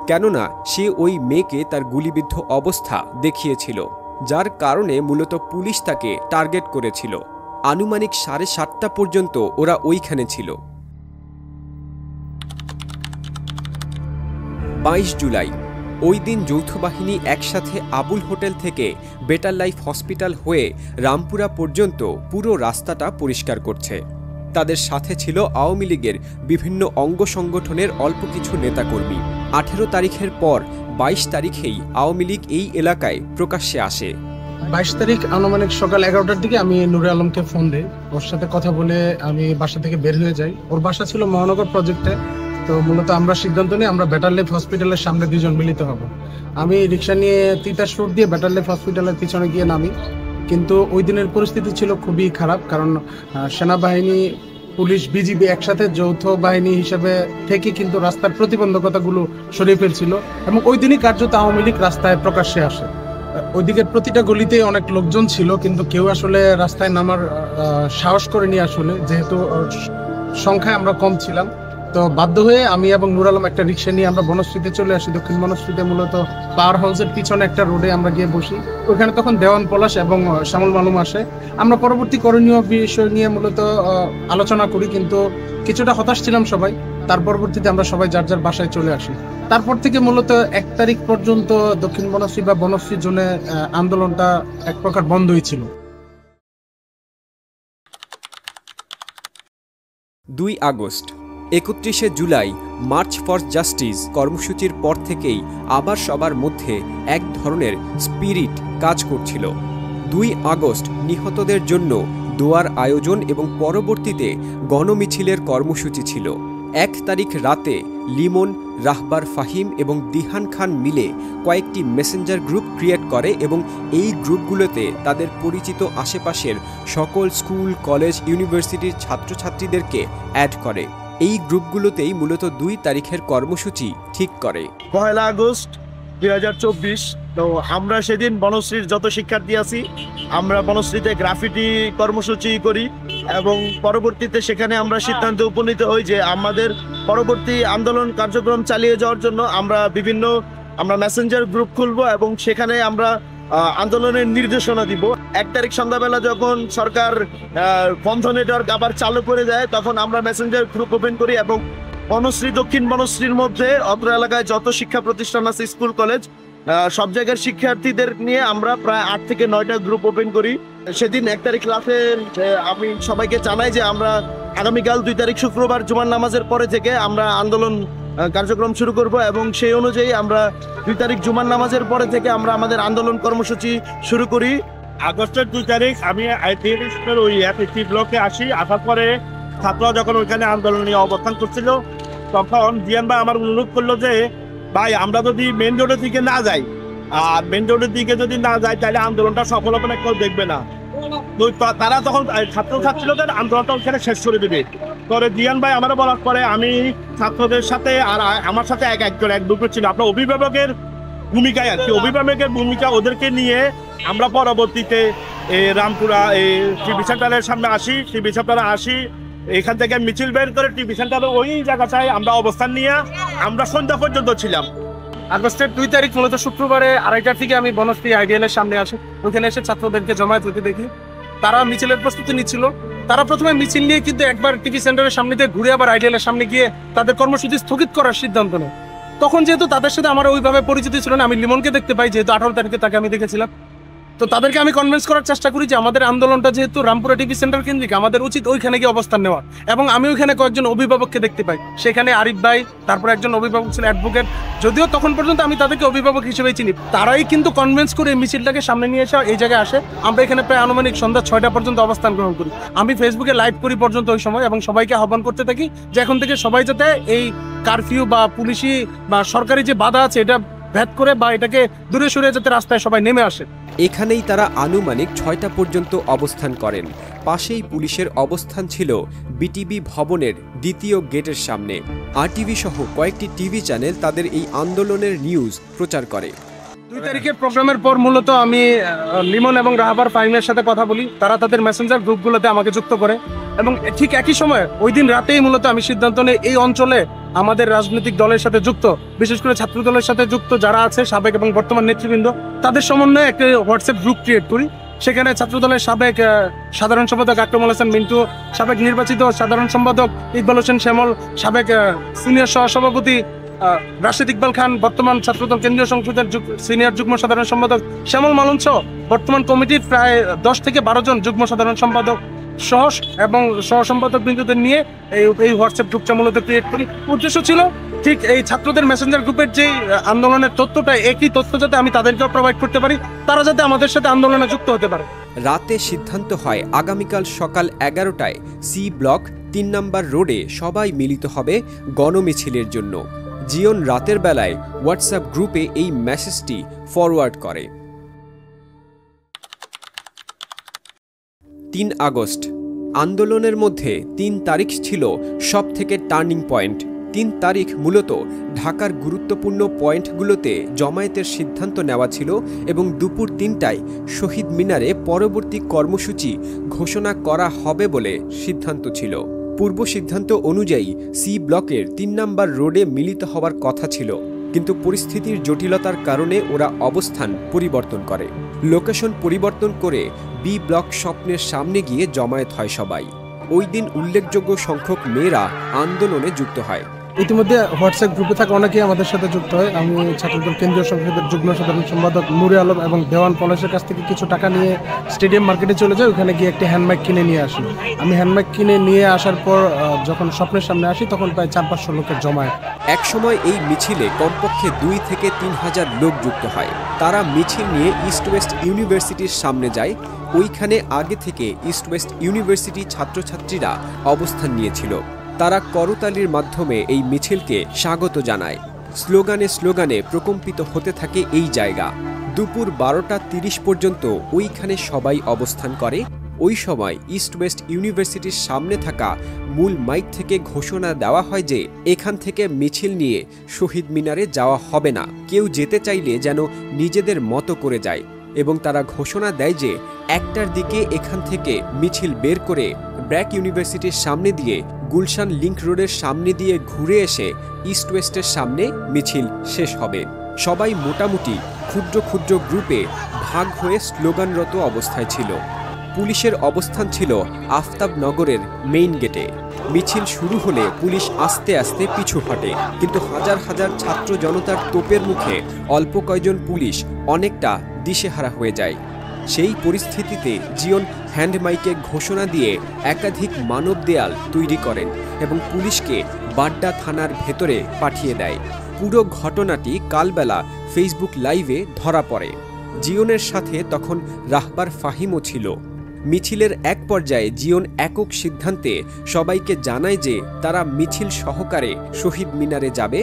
কেননা সে ওই মেয়েকে তার গুলিবিদ্ধ অবস্থা দেখিয়েছিল, যার কারণে মূলত পুলিশ তাকে টার্গেট করেছিল। আনুমানিক 7:30 পর্যন্ত ওরা ওইখানে ছিল। 22 জুলাই ওই দিন যৌথ বাহিনী একসাথে আবুল হোটেল থেকে বেটার লাইফ হসপিটাল হয়ে রামপুরা পর্যন্ত পুরো রাস্তাটা পরিষ্কার করছে। তাদের সাথে ছিল আওয়ামী লীগের বিভিন্ন অঙ্গ সংগঠনের অল্প কিছু নেতাকর্মী। 18 তারিখের পর 22 তারিখেই আওয়ামী লীগ এই এলাকায় প্রকাশ্যে আসে। 22 তারিখ আনুমানিক সকাল 11টার দিকে আমি নুরে আলমকে ফোন দিই। ওর সাথে কথা বলে আমি বাসা থেকে বের হয়ে যাই। ওর বাসা ছিল মহানগর প্রজেক্টে। তো মূলত আমরা সিদ্ধান্ত নিই আমরা বেটার লাইফ হসপিটালের সামনে 2জন মিলিত হব। আমি রিক্সা নিয়ে তিতাস রোড দিয়ে বেটার লাইফ হসপিটালের পিছনে গিয়ে নামি, কিন্তু ওই দিনের পরিস্থিতি ছিল খুবই খারাপ, কারণ সেনাবাহিনী, পুলিশ, বিজিবি একসাথে যৌথ বাহিনী হিসেবে থেকে কিন্তু রাস্তার প্রতিবন্ধকতাগুলো সরিয়ে ফেলছিল এবং ওই দিনই কার্যত আওয়ামী লীগ রাস্তায় প্রকাশ্যে আসে। ওইদিকের প্রতিটা গলিতেই অনেক লোকজন ছিল, কিন্তু কেউ আসলে রাস্তায় নামার সাহস করেনি আসলে, যেহেতু সংখ্যায় আমরা কম ছিলাম। তো বাধ্য হয়ে আমি এবং নুর আলম একটা রিক্সা নিয়ে আমরা বনশ্রীতে চলে আসি। দক্ষিণ বনশ্রীতে মূলত পাওয়ার হাউসের পিছনে একটা রোডে আমরা গিয়ে বসি। ওখানে তখন দেওয়ান পলাশ এবং শ্যামল মালুম আসে। আমরা পরবর্তী করণীয় বিষয় নিয়ে মূলত আলোচনা করি, কিন্তু কিছুটা হতাশ ছিলাম সবাই। তার পরবর্তীতে আমরা সবাই যার যার বাসায় চলে আসি। তারপর থেকে মূলত 1 তারিখ পর্যন্ত দক্ষিণ বনশ্রী বা বনশ্রী জোনে আন্দোলনটা এক প্রকার বন্ধই ছিল। 2 আগস্ট, 31শে জুলাই মার্চ ফর জাস্টিস কর্মসূচির পর থেকেই আবার সবার মধ্যে এক ধরনের স্পিরিট কাজ করছিল। 2 আগস্ট নিহতদের জন্য দোয়ার আয়োজন এবং পরবর্তীতে গণমিছিলের কর্মসূচি ছিল। 1 তারিখ রাতে লিমন, রাহবার ফাহিম এবং দিহান খান মিলে কয়েকটি মেসেঞ্জার গ্রুপ ক্রিয়েট করে এবং এই গ্রুপগুলোতে তাদের পরিচিত আশেপাশের সকল স্কুল, কলেজ, ইউনিভার্সিটির ছাত্রছাত্রীদেরকে অ্যাড করে। এই গ্রুপগুলোতেই মূলত 2 তারিখের কর্মসূচি ঠিক করে। 1 আগস্ট 2024। তো আমরা সেদিন বনশ্রীর যত শিক্ষার্থী আছি আমরা বনশ্রীতে গ্রাফিটি কর্মসূচি করি এবং পরবর্তীতে সেখানে আমরা সিদ্ধান্তে উপনীত হই যে আমাদের পরবর্তী আন্দোলন কার্যক্রম চালিয়ে যাওয়ার জন্য আমরা মেসেঞ্জার গ্রুপ খুলব এবং সেখানে আমরা আন্দোলনের নির্দেশনা দিব। 1 তারিখ সন্ধ্যাবেলা যখন সরকার বন্ধ নেটওয়ার্ক আবার চালু করে দেয় তখন আমরা মেসেঞ্জার গ্রুপ ওপেন করি এবং বনশ্রী, দক্ষিণ বনশ্রীর মধ্যে অত্র এলাকায় যত শিক্ষা প্রতিষ্ঠান আছে, স্কুল, কলেজ, সব জায়গার শিক্ষার্থীদের নিয়ে আমরা প্রায় 8 থেকে 9টা গ্রুপ ওপেন করি। সেদিন 1 তারিখ রাতে আমি সবাইকে জানাই যে আমরা আগামীকাল 2 তারিখ শুক্রবার জুমার নামাজের পরে থেকে আমরা আন্দোলন কার্যক্রম শুরু করব এবং সেই অনুযায়ী আমরা 2 তারিখ জুমার নামাজের পরে থেকে আমরা আমাদের আন্দোলন কর্মসূচি শুরু করি। আগস্টের 2 তারিখ আমি ওই এপিসি ব্লকে আসি। আসার পরে ছাত্ররা যখন ওইখানে আন্দোলন নিয়ে অবস্থান করছিল তখন জিয়ান ভাই আমার অনুরোধ করলো যে ভাই আমরা যদি মেন রোডের দিকে না যাই, আর মেন রোডের দিকে যদি না যাই তাহলে আন্দোলনটা সফল হবে না, কেউ দেখবে না। তো তারা তখন ছাত্রছাত্রীদের আন্দোলনটা ওইখানে শেষ করে দেবে। পরে জিয়ান ভাই আমার বলার পরে আমি ছাত্রদের সাথে আর আমার সাথে এক গ্রুপে ছিল আপনার অভিভাবকের ভূমিকায় আর কি, অভিভাবকের ভূমিকা ওদেরকে নিয়ে আমরা পরবর্তীতে রামপুরা টিভি সেন্টারের সামনে আসি। টিভি সেন্টারে আসি, এখান থেকে মিছিল বের করে টিভি সেন্টারে ওই জায়গাটায় আমরা অবস্থান নিয়ে আমরা সন্ধ্যা পর্যন্ত ছিলাম। আগস্টের 2 তারিখ মূলত শুক্রবারে 2:30 থেকে আমি বনশ্রী আইডিয়ালের সামনে আসি। ওইখানে এসে ছাত্রদেরকে জমায়েত হতে দেখি। তারা মিছিলের প্রস্তুতি নিচ্ছিল। তারা প্রথমে মিছিল নিয়ে কিন্তু একবার টিভি সেন্টারের সামনে দিয়ে ঘুরে আবার আইডিয়ালের সামনে গিয়ে তাদের কর্মসূচি স্থগিত করার সিদ্ধান্ত নেয়। তখন যেহেতু তাদের সাথে আমার ওইভাবে পরিচিতি ছিল না, আমি লিমনকে দেখতে পাই, যেহেতু 18 তারিখে তাকে আমি দেখেছিলাম। তো তাদেরকে আমি কনভিন্স করার চেষ্টা করি যে আমাদের আন্দোলনটা যেহেতু রামপুরা টিভি সেন্টার কেন্দ্রিক, আমাদের উচিত ওইখানে গিয়ে অবস্থান নেওয়া। এবং আমি ওইখানে কয়েকজন অভিভাবককে দেখতে পাই। সেখানে আরিফ ভাই, তারপর একজন অভিভাবক ছিল অ্যাডভোকেট, যদিও তখন পর্যন্ত আমি তাদেরকে অভিভাবক হিসেবেই চিনি। তারাই কিন্তু কনভিন্স করে এই মিছিলটাকে সামনে নিয়ে এসে এই জায়গায় আসে। আমরা এখানে প্রায় আনুমানিক সন্ধ্যা 6টা পর্যন্ত অবস্থান গ্রহণ করি। আমি ফেসবুকে লাইভ করি পর্যন্ত ওই সময় এবং সবাইকে আহ্বান করতে থাকি যে এখন থেকে সবাই যাতে এই কারফিউ বা পুলিশি বা সরকারি যে বাধা আছে এটা ভেদ করে বা এটাকে দূরে সরিয়ে যাতে রাস্তায় সবাই নেমে আসে। এখানেই তারা আনুমানিক 6টা পর্যন্ত অবস্থান করেন। পাশেই পুলিশের অবস্থান ছিল বিটিভি ভবনের 2য় গেটের সামনে। আরটিভি সহ কয়েকটি টিভি চ্যানেল তাদের এই আন্দোলনের নিউজ প্রচার করে। 2 তারিখের প্রোগ্রামের পর মূলত আমি লিমন এবং রাহবার ফাহিমের সাথে কথা বলি। তারা তাদের মেসেঞ্জার গ্রুপগুলোতে আমাকে যুক্ত করে এবং ঠিক একই সময় ওই দিন রাতেই মূলত আমি সিদ্ধান্ত নিই এই অঞ্চলে আমাদের রাজনৈতিক দলের সাথে যুক্ত, বিশেষ করে ছাত্র দলের সাথে যুক্ত যারা আছে সাবেক এবং বর্তমান নেতৃবৃন্দ, তাদের সমন্বয়ে একটা হোয়াটসঅ্যাপ গ্রুপ ক্রিয়েট করি। সেখানে ছাত্রদলের সাবেক সাধারণ সম্পাদক আকরামুল হাসান মিন্টু, সাবেক নির্বাচিত সাধারণ সম্পাদক ইকবাল হোসেন শ্যামল, সাবেক সিনিয়র সহসভাপতি রাশেদ ইকবাল খান, বর্তমান ছাত্রদল কেন্দ্রীয় সংসদের সিনিয়র যুগ্ম সাধারণ সম্পাদক শ্যামল মালুন সহ বর্তমান কমিটির প্রায় 10 থেকে 12 জন যুগ্ম সাধারণ সম্পাদক সহ এবং সহ সম্পাদক বৃন্দদের নিয়ে এই হোয়াটসঅ্যাপ গ্রুপটা মূলত ক্রিয়েট করি। উদ্দেশ্য ছিল ঠিক এই ছাত্রদের মেসেঞ্জার গ্রুপের যে আন্দোলনের তথ্যটা, একই তথ্য যাতে আমি তাদেরকেও প্রোভাইড করতে পারি, তারা যাতে আমাদের সাথে আন্দোলনে যুক্ত হতে পারে। রাতে সিদ্ধান্ত হয় আগামীকাল সকাল 11টায় সি ব্লক 3 নম্বর রোডে সবাই মিলিত হবে গণমিছিলের জন্য। জিয়ন রাতের বেলায় হোয়াটসঅ্যাপ গ্রুপে এই মেসেজটি ফরওয়ার্ড করে। 3 আগস্ট আন্দোলনের মধ্যে 3 তারিখ ছিল সবথেকে টার্নিং পয়েন্ট। 3 তারিখ মূলত ঢাকার গুরুত্বপূর্ণ পয়েন্টগুলোতে জমায়েতের সিদ্ধান্ত নেওয়া ছিল এবং দুপুর 3টায় শহীদ মিনারে পরবর্তী কর্মসূচি ঘোষণা করা হবে বলে সিদ্ধান্ত ছিল। পূর্ব সিদ্ধান্ত অনুযায়ী সি ব্লকের ৩ নম্বর রোডে মিলিত হওয়ার কথা ছিল, কিন্তু পরিস্থিতির জটিলতার কারণে ওরা অবস্থান পরিবর্তন করে। লোকেশন পরিবর্তন করে বি ব্লক স্বপ্নের সামনে গিয়ে জমায়েত হয় সবাই। ওই দিন উল্লেখযোগ্য সংখ্যক মেয়েরা আন্দোলনে যুক্ত হয়। ইতিমধ্যে হোয়াটসঅ্যাপ গ্রুপে থাকা অনেকেই আমাদের সাথে যুক্ত হয়। আমি ছাত্রদল কেন্দ্রীয় সংসদের যুগ্ম সাধারণ সম্পাদক নুরে আলম এবং দেওয়ান পলাশের কাছ থেকে কিছু টাকা নিয়ে স্টেডিয়াম মার্কেটে চলে যাই, ওখানে গিয়ে একটি হ্যান্ডমাইক কিনে নিয়ে আসি। আমি হ্যান্ডমাইক কিনে নিয়ে আসার পর যখন স্বপ্নের সামনে আসি তখন প্রায় 400-500 লোকের জমায়েত। একসময় এই মিছিলে কমপক্ষে 2 থেকে 3 হাজার লোক যুক্ত হয়। তারা মিছিল নিয়ে ইস্ট ওয়েস্ট ইউনিভার্সিটির সামনে যায়। ওইখানে আগে থেকে ইস্ট ওয়েস্ট ইউনিভার্সিটি ছাত্রছাত্রীরা অবস্থান নিয়েছিল। তারা করতালির মাধ্যমে এই মিছিলকে স্বাগত জানায়। স্লোগানে স্লোগানে প্রকম্পিত হতে থাকে এই জায়গা। দুপুর 12টা 30 পর্যন্ত ওইখানে সবাই অবস্থান করে। ওই সময় ইস্ট ওয়েস্ট ইউনিভার্সিটির সামনে থাকা মূল মাইক থেকে ঘোষণা দেওয়া হয় যে এখান থেকে মিছিল নিয়ে শহীদ মিনারে যাওয়া হবে না, কেউ যেতে চাইলে যেন নিজেদের মতো করে যায়। এবং তারা ঘোষণা দেয় যে 1টার দিকে এখান থেকে মিছিল বের করে ব্র্যাক ইউনিভার্সিটির সামনে দিয়ে গুলশান লিংক রোডের সামনে দিয়ে ঘুরে এসে ইস্ট ওয়েস্টের সামনে মিছিল শেষ হবে। সবাই মোটামুটি ক্ষুদ্র ক্ষুদ্র গ্রুপে ভাগ হয়ে স্লোগানরত অবস্থায় ছিল। পুলিশের অবস্থান ছিল আফতাবনগরের মেইন গেটে। মিছিল শুরু হলে পুলিশ আস্তে আস্তে পিছু হটে, কিন্তু হাজার হাজার ছাত্র জনতার তোপের মুখে অল্প কয়েকজন পুলিশ অনেকটা দিশেহারা হয়ে যায়। সেই পরিস্থিতিতে জিওন হ্যান্ডমাইকে ঘোষণা দিয়ে একাধিক মানব দেয়াল তৈরি করেন এবং পুলিশকে বাড্ডা থানার ভেতরে পাঠিয়ে দেয়। পুরো ঘটনাটি কালবেলা ফেসবুক লাইভে ধরা পড়ে। জিওনের সাথে তখন রাহবার ফাহিমও ছিল। মিছিলের এক পর্যায়ে জিওন একক সিদ্ধান্তে সবাইকে জানায় যে তারা মিছিল সহকারে শহীদ মিনারে যাবে।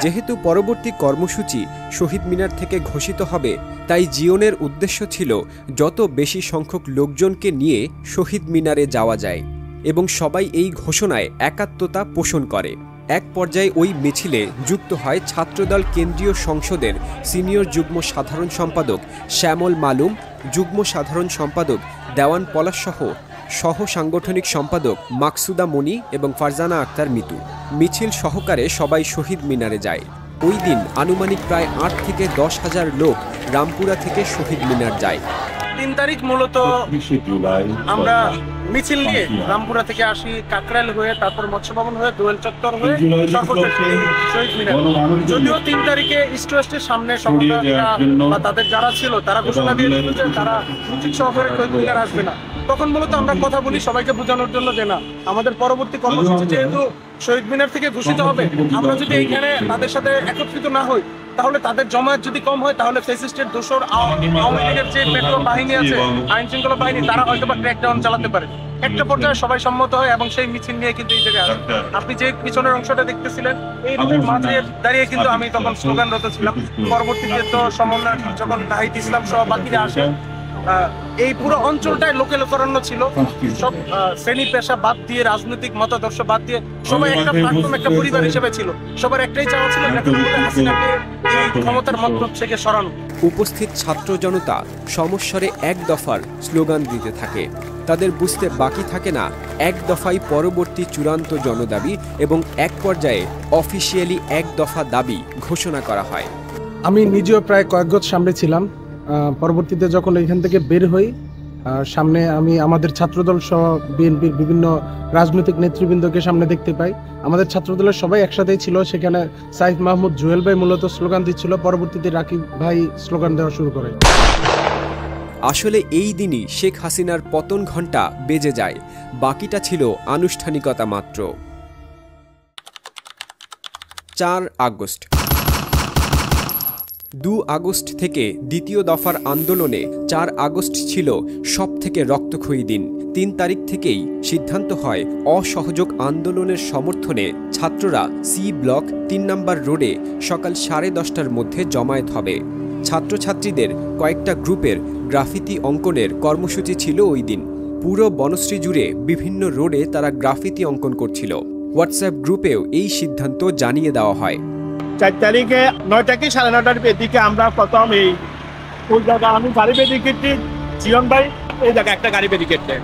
যেহেতু পরবর্তী কর্মসূচি শহীদ মিনার থেকে ঘোষিত হবে, তাই জিওনের উদ্দেশ্য ছিল যত বেশি সংখ্যক লোকজনকে নিয়ে শহীদ মিনারে যাওয়া যায় এবং সবাই এই ঘোষণায় একাত্মতা পোষণ করে। এক পর্যায়ে ওই মিছিলে যুক্ত হয় ছাত্রদল কেন্দ্রীয় সংসদের সিনিয়র যুগ্ম সাধারণ সম্পাদক শ্যামল মালুম, যুগ্ম সাধারণ সম্পাদক দেওয়ান পলাশসহ সহ সাংগঠনিক সম্পাদক মাকসুদা মনি এবং ফারজানা আক্তার মিতু। মিছিল সহকারে সবাই শহীদ মিনারে যায়। ওই দিন আনুমানিক প্রায় 8 থেকে 10 হাজার লোক রামপুরা থেকে শহীদ মিনার যায়। 3 তারিখ মূলত আমরা মিছিল নিয়ে রামপুরা থেকে আসি, কাকরাইল হয়ে, তারপর মৎস্য ভবন হয়ে, দোয়েল চত্বর হয়ে শহীদ মিনার। যদিও 3 তারিখে ইস্ট ওয়েস্টের সামনে বা তাদের যারা ছিল তারা ঘোষণা দিয়েছিল যে তারা মিছিল সহকারে শহীদ মিনার আসবে না। তখন মূলত আমরা কথা বলি সবাইকে বোঝানোর জন্য যে না, আমাদের পরবর্তী কর্মসূচি যেহেতু শহীদ মিনার থেকে ঘোষিত হবে, আমরা যদি এইখানে তাদের সাথে একত্রিত না হই তাহলে তাদের জমায়েত যদি কম হয় তাহলে ফ্যাসিস্টের দোসর আওয়ামী লীগের যে পেট্রোল বাহিনী আছে, আইন শৃঙ্খলা বাহিনী, তারা হয়তো বা ক্র্যাকডাউন চালাতে পারে। একটা পর্যায়ে সবাই সম্মত হয় এবং সেই মিছিল নিয়ে কিন্তু এই জায়গায় আসে। আপনি যে পিছনের অংশটা দেখতেছিলেন এই রোডের মাঝে দাঁড়িয়ে কিন্তু আমি তখন স্লোগানরত ছিলাম। পরবর্তীতে তো সমন্বয় যখন তাহিদ ইসলাম সহ বাকিরা আসে, এই পুরো অঞ্চলটাই লোকারণ্য ছিল। সব শ্রেণী পেশা বাদ দিয়ে, রাজনৈতিক মতাদর্শ বাদ দিয়ে সবাই একটা প্ল্যাটফর্ম, একটা পরিবার হিসেবে ছিল। সবার একটাই চাওয়া ছিল হাসিনাকে এই ক্ষমতার মতলব থেকে সরানো। উপস্থিত ছাত্র জনতা সমস্বরে এক দফার স্লোগান দিতে থাকে। তাদের বুঝতে বাকি থাকে না এক দফাই পরবর্তী চূড়ান্ত জনদাবি এবং এক পর্যায়ে অফিসিয়ালি এক দফা দাবি ঘোষণা করা হয়। আমি নিজেও প্রায় কয়েক গজ সামনে ছিলাম। পরবর্তীতে যখন এখান থেকে বের হই, সামনে আমি আমাদের ছাত্রদল সহ বিএনপির বিভিন্ন রাজনৈতিক নেতৃবৃন্দকে সামনে দেখতে পাই। আমাদের ছাত্রদলের সবাই একসাথেই ছিল। সেখানে সাইফ মাহমুদ জুয়েল ভাই মূলত স্লোগান দিচ্ছিল, পরবর্তীতে রাকিব ভাই স্লোগান দেওয়া শুরু করে। আসলে এই দিনই শেখ হাসিনার পতন ঘণ্টা বেজে যায়, বাকিটা ছিল আনুষ্ঠানিকতা মাত্র। 4 আগস্ট। 2 আগস্ট থেকে দ্বিতীয় দফার আন্দোলনে 4 আগস্ট ছিল সবথেকে রক্তক্ষয়ী দিন। 3 তারিখ থেকেই সিদ্ধান্ত হয় অসহযোগ আন্দোলনের সমর্থনে ছাত্ররা সি ব্লক 3 নম্বর রোডে সকাল 10:30টার মধ্যে জমায়েত হবে। ছাত্রছাত্রীদের কয়েকটা গ্রুপের গ্রাফিতি অঙ্কনের কর্মসূচি ছিল ওই দিন। পুরো বনশ্রী জুড়ে বিভিন্ন রোডে তারা গ্রাফিতি অঙ্কন করছিল। হোয়াটসঅ্যাপ গ্রুপেও এই সিদ্ধান্ত জানিয়ে দেওয়া হয়। 4 তারিখে 9টা কি 9:30টার দিকে আমরা প্রথম এই ওই জায়গা আমি গাড়ি ব্যারিকেডটি জীবন ভাই এই জায়গায় একটা গাড়ি ব্যারিকেড দেয়।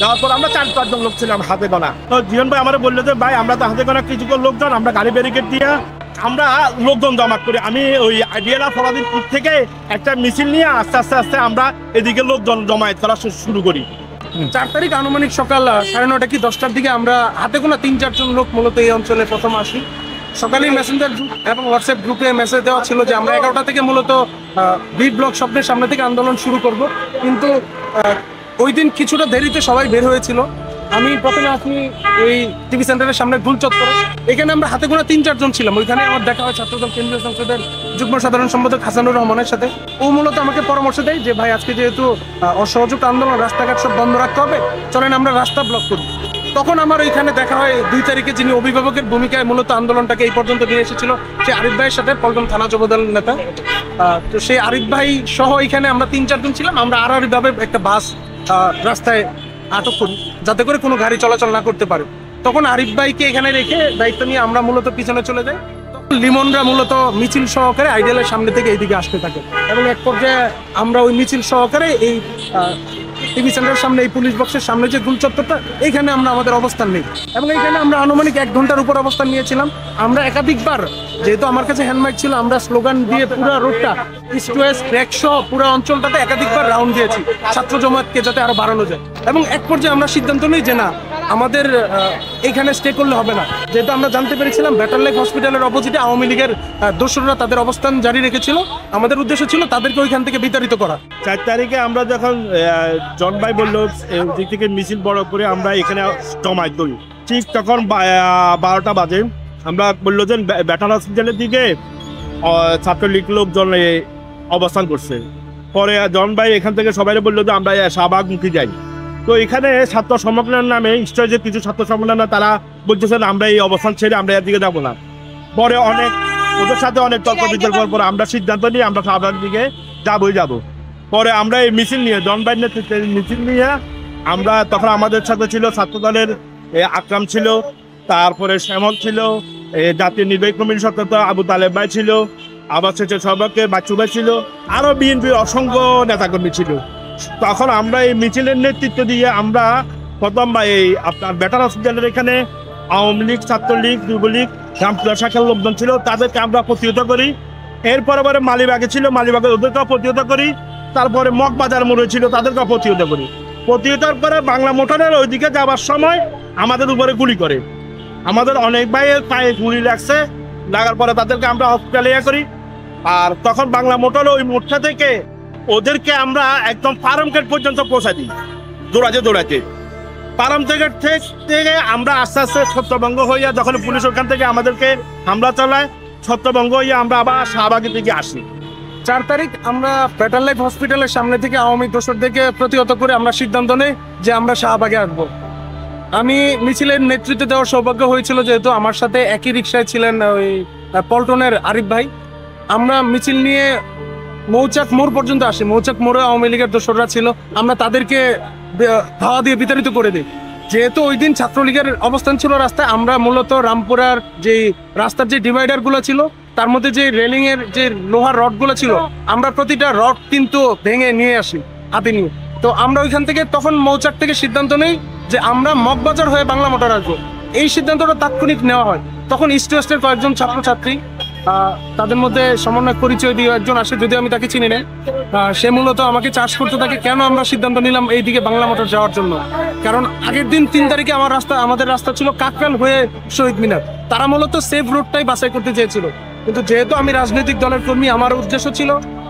যাওয়ার পর আমরা 4-5 জন লোক ছিলাম হাতে গোনা। তো জীবন ভাই আমার বললো যে ভাই আমরা তো হাতে গোনা কিছুক্ষণ লোকজন, আমরা গাড়ি ব্যারিকেড দিয়ে আমরা লোকজন জমা করি। আমি ওই আইডিয়ালা ফলাদিপুর থেকে একটা মিছিল নিয়ে আস্তে আস্তে আস্তে আমরা এদিকে লোকজন জমায়েত করা শুরু করি। 4 তারিখ আনুমানিক সকাল 9:30 কি 10টার দিকে আমরা হাতে গোনা 3-4 জন লোক মূলত এই অঞ্চলে প্রথম আসি। সকালেই মেসেঞ্জার গ্রুপ এবং হোয়াটসঅ্যাপ গ্রুপে মেসেজ দেওয়া ছিল যে আমরা 11টা থেকে মূলত বিট ব্লক স্বপ্নের সামনে থেকে আন্দোলন শুরু করব, কিন্তু ওই দিন কিছুটা দেরিতে সবাই বের হয়েছিল। আমি প্রথমে আসি এই টিভি সেন্টারের সামনে গুল চত্বরে, এখানে আমরা হাতে গোনা 3-4 জন ছিলাম। ওইখানে আমার দেখা হয় ছাত্রদল কেন্দ্রীয় সংসদের যুগ্ম সাধারণ সম্পাদক হাসানুর রহমানের সাথে। ও মূলত আমাকে পরামর্শ দেয় যে ভাই আজকে যেহেতু অসহযোগ আন্দোলন, রাস্তাঘাট সব বন্ধ রাখতে হবে, চলেন আমরা রাস্তা ব্লক করি। তখন আমার ওইখানে দেখা হয় 2 তারিখে যিনি অভিভাবকের ভূমিকায় মূলত আন্দোলনটাকে এই পর্যন্ত নিয়ে এসেছিল, সে আরিফ ভাইয়ের সাথে, পল্টন থানা যুবদল নেতা। তো সেই আরিফ ভাই সহ এখানে আমরা 3-4 জন ছিলাম। আমরা আড়াআড়িভাবে একটা বাস রাস্তায় আটক করি যাতে করে কোনো গাড়ি চলাচল না করতে পারে। তখন আরিফ ভাইকে এখানে রেখে দায়িত্ব নিয়ে আমরা মূলত পিছনে চলে যাই। তখন লিমনরা মূলত মিছিল সহকারে আইডিয়ালের সামনে থেকে এইদিকে আসতে থাকে এবং এক পর্যায়ে আমরা ওই মিছিল সহকারে এই টিভি সেন্টারের সামনে, এই পুলিশ বক্সের সামনে যে গুল চত্বরটা, এইখানে আমরা আমাদের অবস্থান নেই এবং এইখানে আমরা আনুমানিক 1 ঘন্টার উপর অবস্থান নিয়েছিলাম। আমরা একাধিকবার, যেহেতু আমার কাছে হ্যান্ডমাইক ছিল, আমরা স্লোগান দিয়ে পুরো রোডটা ইস্ট ওয়েস্ট ট্র্যাকসহ পুরো অঞ্চলটাতে একাধিকবার রাউন্ড দিয়েছি ছাত্র জমায়েতকে যাতে আরো বাড়ানো যায়। এবং এক পর্যায়ে আমরা সিদ্ধান্ত নিই যে না, আমাদের এখানে স্টে করলে হবে না, যেহেতু আমরা জানতে পেরেছিলাম ব্যাটার লাইফ হসপিটালের অপোজিটে আওয়ামী লীগের দোসররা তাদের অবস্থান জারি রেখেছিল। আমাদের উদ্দেশ্য ছিল তাদেরকে ওইখান থেকে বিতাড়িত করা। 4 তারিখে আমরা যখন জন ভাই বললো দিক থেকে মিছিল বড় করে আমরা এখানে জমায়েত করি, ঠিক তখন 12টা বাজে আমরা বললো যে ব্যাটার হসপিটালের দিকে ছাত্রলীগ লোকজন অবস্থান করছে। পরে জন ভাই এখান থেকে সবাই বললো যে আমরা শাহবাগমুখী যাই। তো এখানে ছাত্র সম্মেলনের নামে যে কিছু ছাত্র সম্মেলন, তারা বলতেছেন আমরা এই অবস্থান ছেড়ে আমরা এর দিকে যাবো না। পরে অনেক ওদের সাথে অনেক তর্ক বিতর্কের পর আমরা সিদ্ধান্ত নিয়ে আমরা শাহবাগের দিকে যাবো। পরে আমরা এই মিছিল নিয়ে, জন ভাই নেতৃত্বে মিছিল নিয়ে আমরা, তখন আমাদের সাথে ছিল ছাত্রদলের আকরাম ছিল, তারপরে শ্যামল ছিল, জাতীয় নির্বাহী কমিটির সদস্য আবু তালেব ভাই ছিল, আবার শেষের সভাপতি বাচ্চু ভাই ছিল, আরো বিএনপির অসংখ্য নেতাকর্মী ছিল। তখন আমরা এই মিছিলের নেতৃত্ব দিয়ে আমরা প্রথম এই আপনার ব্যাটার হসপিটালের এখানে আওয়ামী লীগ, ছাত্রলীগ, যুবলীগ, রামপুরা শাখার লোকজন ছিল, তাদেরকে আমরা প্রতিহত করি। এরপরে মালিবাগে ছিল, মালিবাগে ওদেরকেও প্রতিহত করি। তারপরে মগবাজার মোড়ে ছিল, তাদেরকেও প্রতিহত করি। প্রতিহতার পরে বাংলা মোটরের ওইদিকে যাওয়ার সময় আমাদের উপরে গুলি করে। আমাদের অনেক ভাইয়ের পায়ে গুলি লাগছে, লাগার পরে তাদেরকে আমরা হসপিটালে করি। আর তখন বাংলা মোটর ওই মোড়টা থেকে ওদেরকে আমরা একদম ফার্ম গেট পর্যন্ত পৌঁছাই দিই, দৌড়াতে। ফার্ম গেট থেকে আমরা আস্তে আস্তে ছত্রভঙ্গ হইয়া, যখন পুলিশ ওখান থেকে আমাদেরকে হামলা চালায়, ছত্রভঙ্গ হইয়া আমরা আবার শাহবাগের দিকে আসি। 4 তারিখ আমরা ব্যাটার লাইফ হসপিটালের সামনে থেকে আওয়ামী দোসরদেরকে প্রতিহত করে আমরা সিদ্ধান্ত নেই যে আমরা শাহবাগে আসবো। আমি মিছিলের নেতৃত্ব দেওয়ার সৌভাগ্য হয়েছিল, যেহেতু আমার সাথে একই রিক্সায় ছিলেন ওই পল্টনের আরিফ ভাই। আমরা মিছিল নিয়ে মৌচাক মোড় পর্যন্ত আসি। মৌচাক মোড়ে আওয়ামী লীগের দোসররা ছিল, আমরা তাদেরকে ধাওয়া দিয়ে বিতাড়িত করে দিই। যেহেতু ওই দিন ছাত্রলীগের অবস্থান ছিল রাস্তায়, আমরা মূলত রামপুরার যে রাস্তার যে ডিভাইডারগুলো ছিল, তার মধ্যে যে রেলিং এর যে লোহার রডগুলো ছিল, আমরা প্রতিটা রড কিন্তু ভেঙে নিয়ে আসি হাতে নিয়ে। তো আমরা ওইখান থেকে তখন মৌচাক থেকে সিদ্ধান্ত নেই যে আমরা মগবাজার হয়ে বাংলা মোটর আসবো। এই সিদ্ধান্তটা তাৎক্ষণিক নেওয়া হয়। তখন ইস্ট ওয়েস্টের কয়েকজন ছাত্রছাত্রী, তাদের মধ্যে সমন্বয় পরিচয় দিয়ে একজন আসে, যদিও আমি তাকে চিনি না, সে মূলত আমাকে চার্জ করতে থাকে কেন আমরা সিদ্ধান্ত নিলাম এইদিকে বাংলা মোটর যাওয়ার জন্য। কারণ আগের দিন 3 তারিখে আমাদের রাস্তা ছিল কাকরাল হয়ে শহীদ মিনার। তারা মূলত সেফ রোডটাই বাছাই করতে চেয়েছিল, কিন্তু যেহেতু আমি রাজনৈতিক দলের কর্মী, আমার উদ্দেশ্য ছিল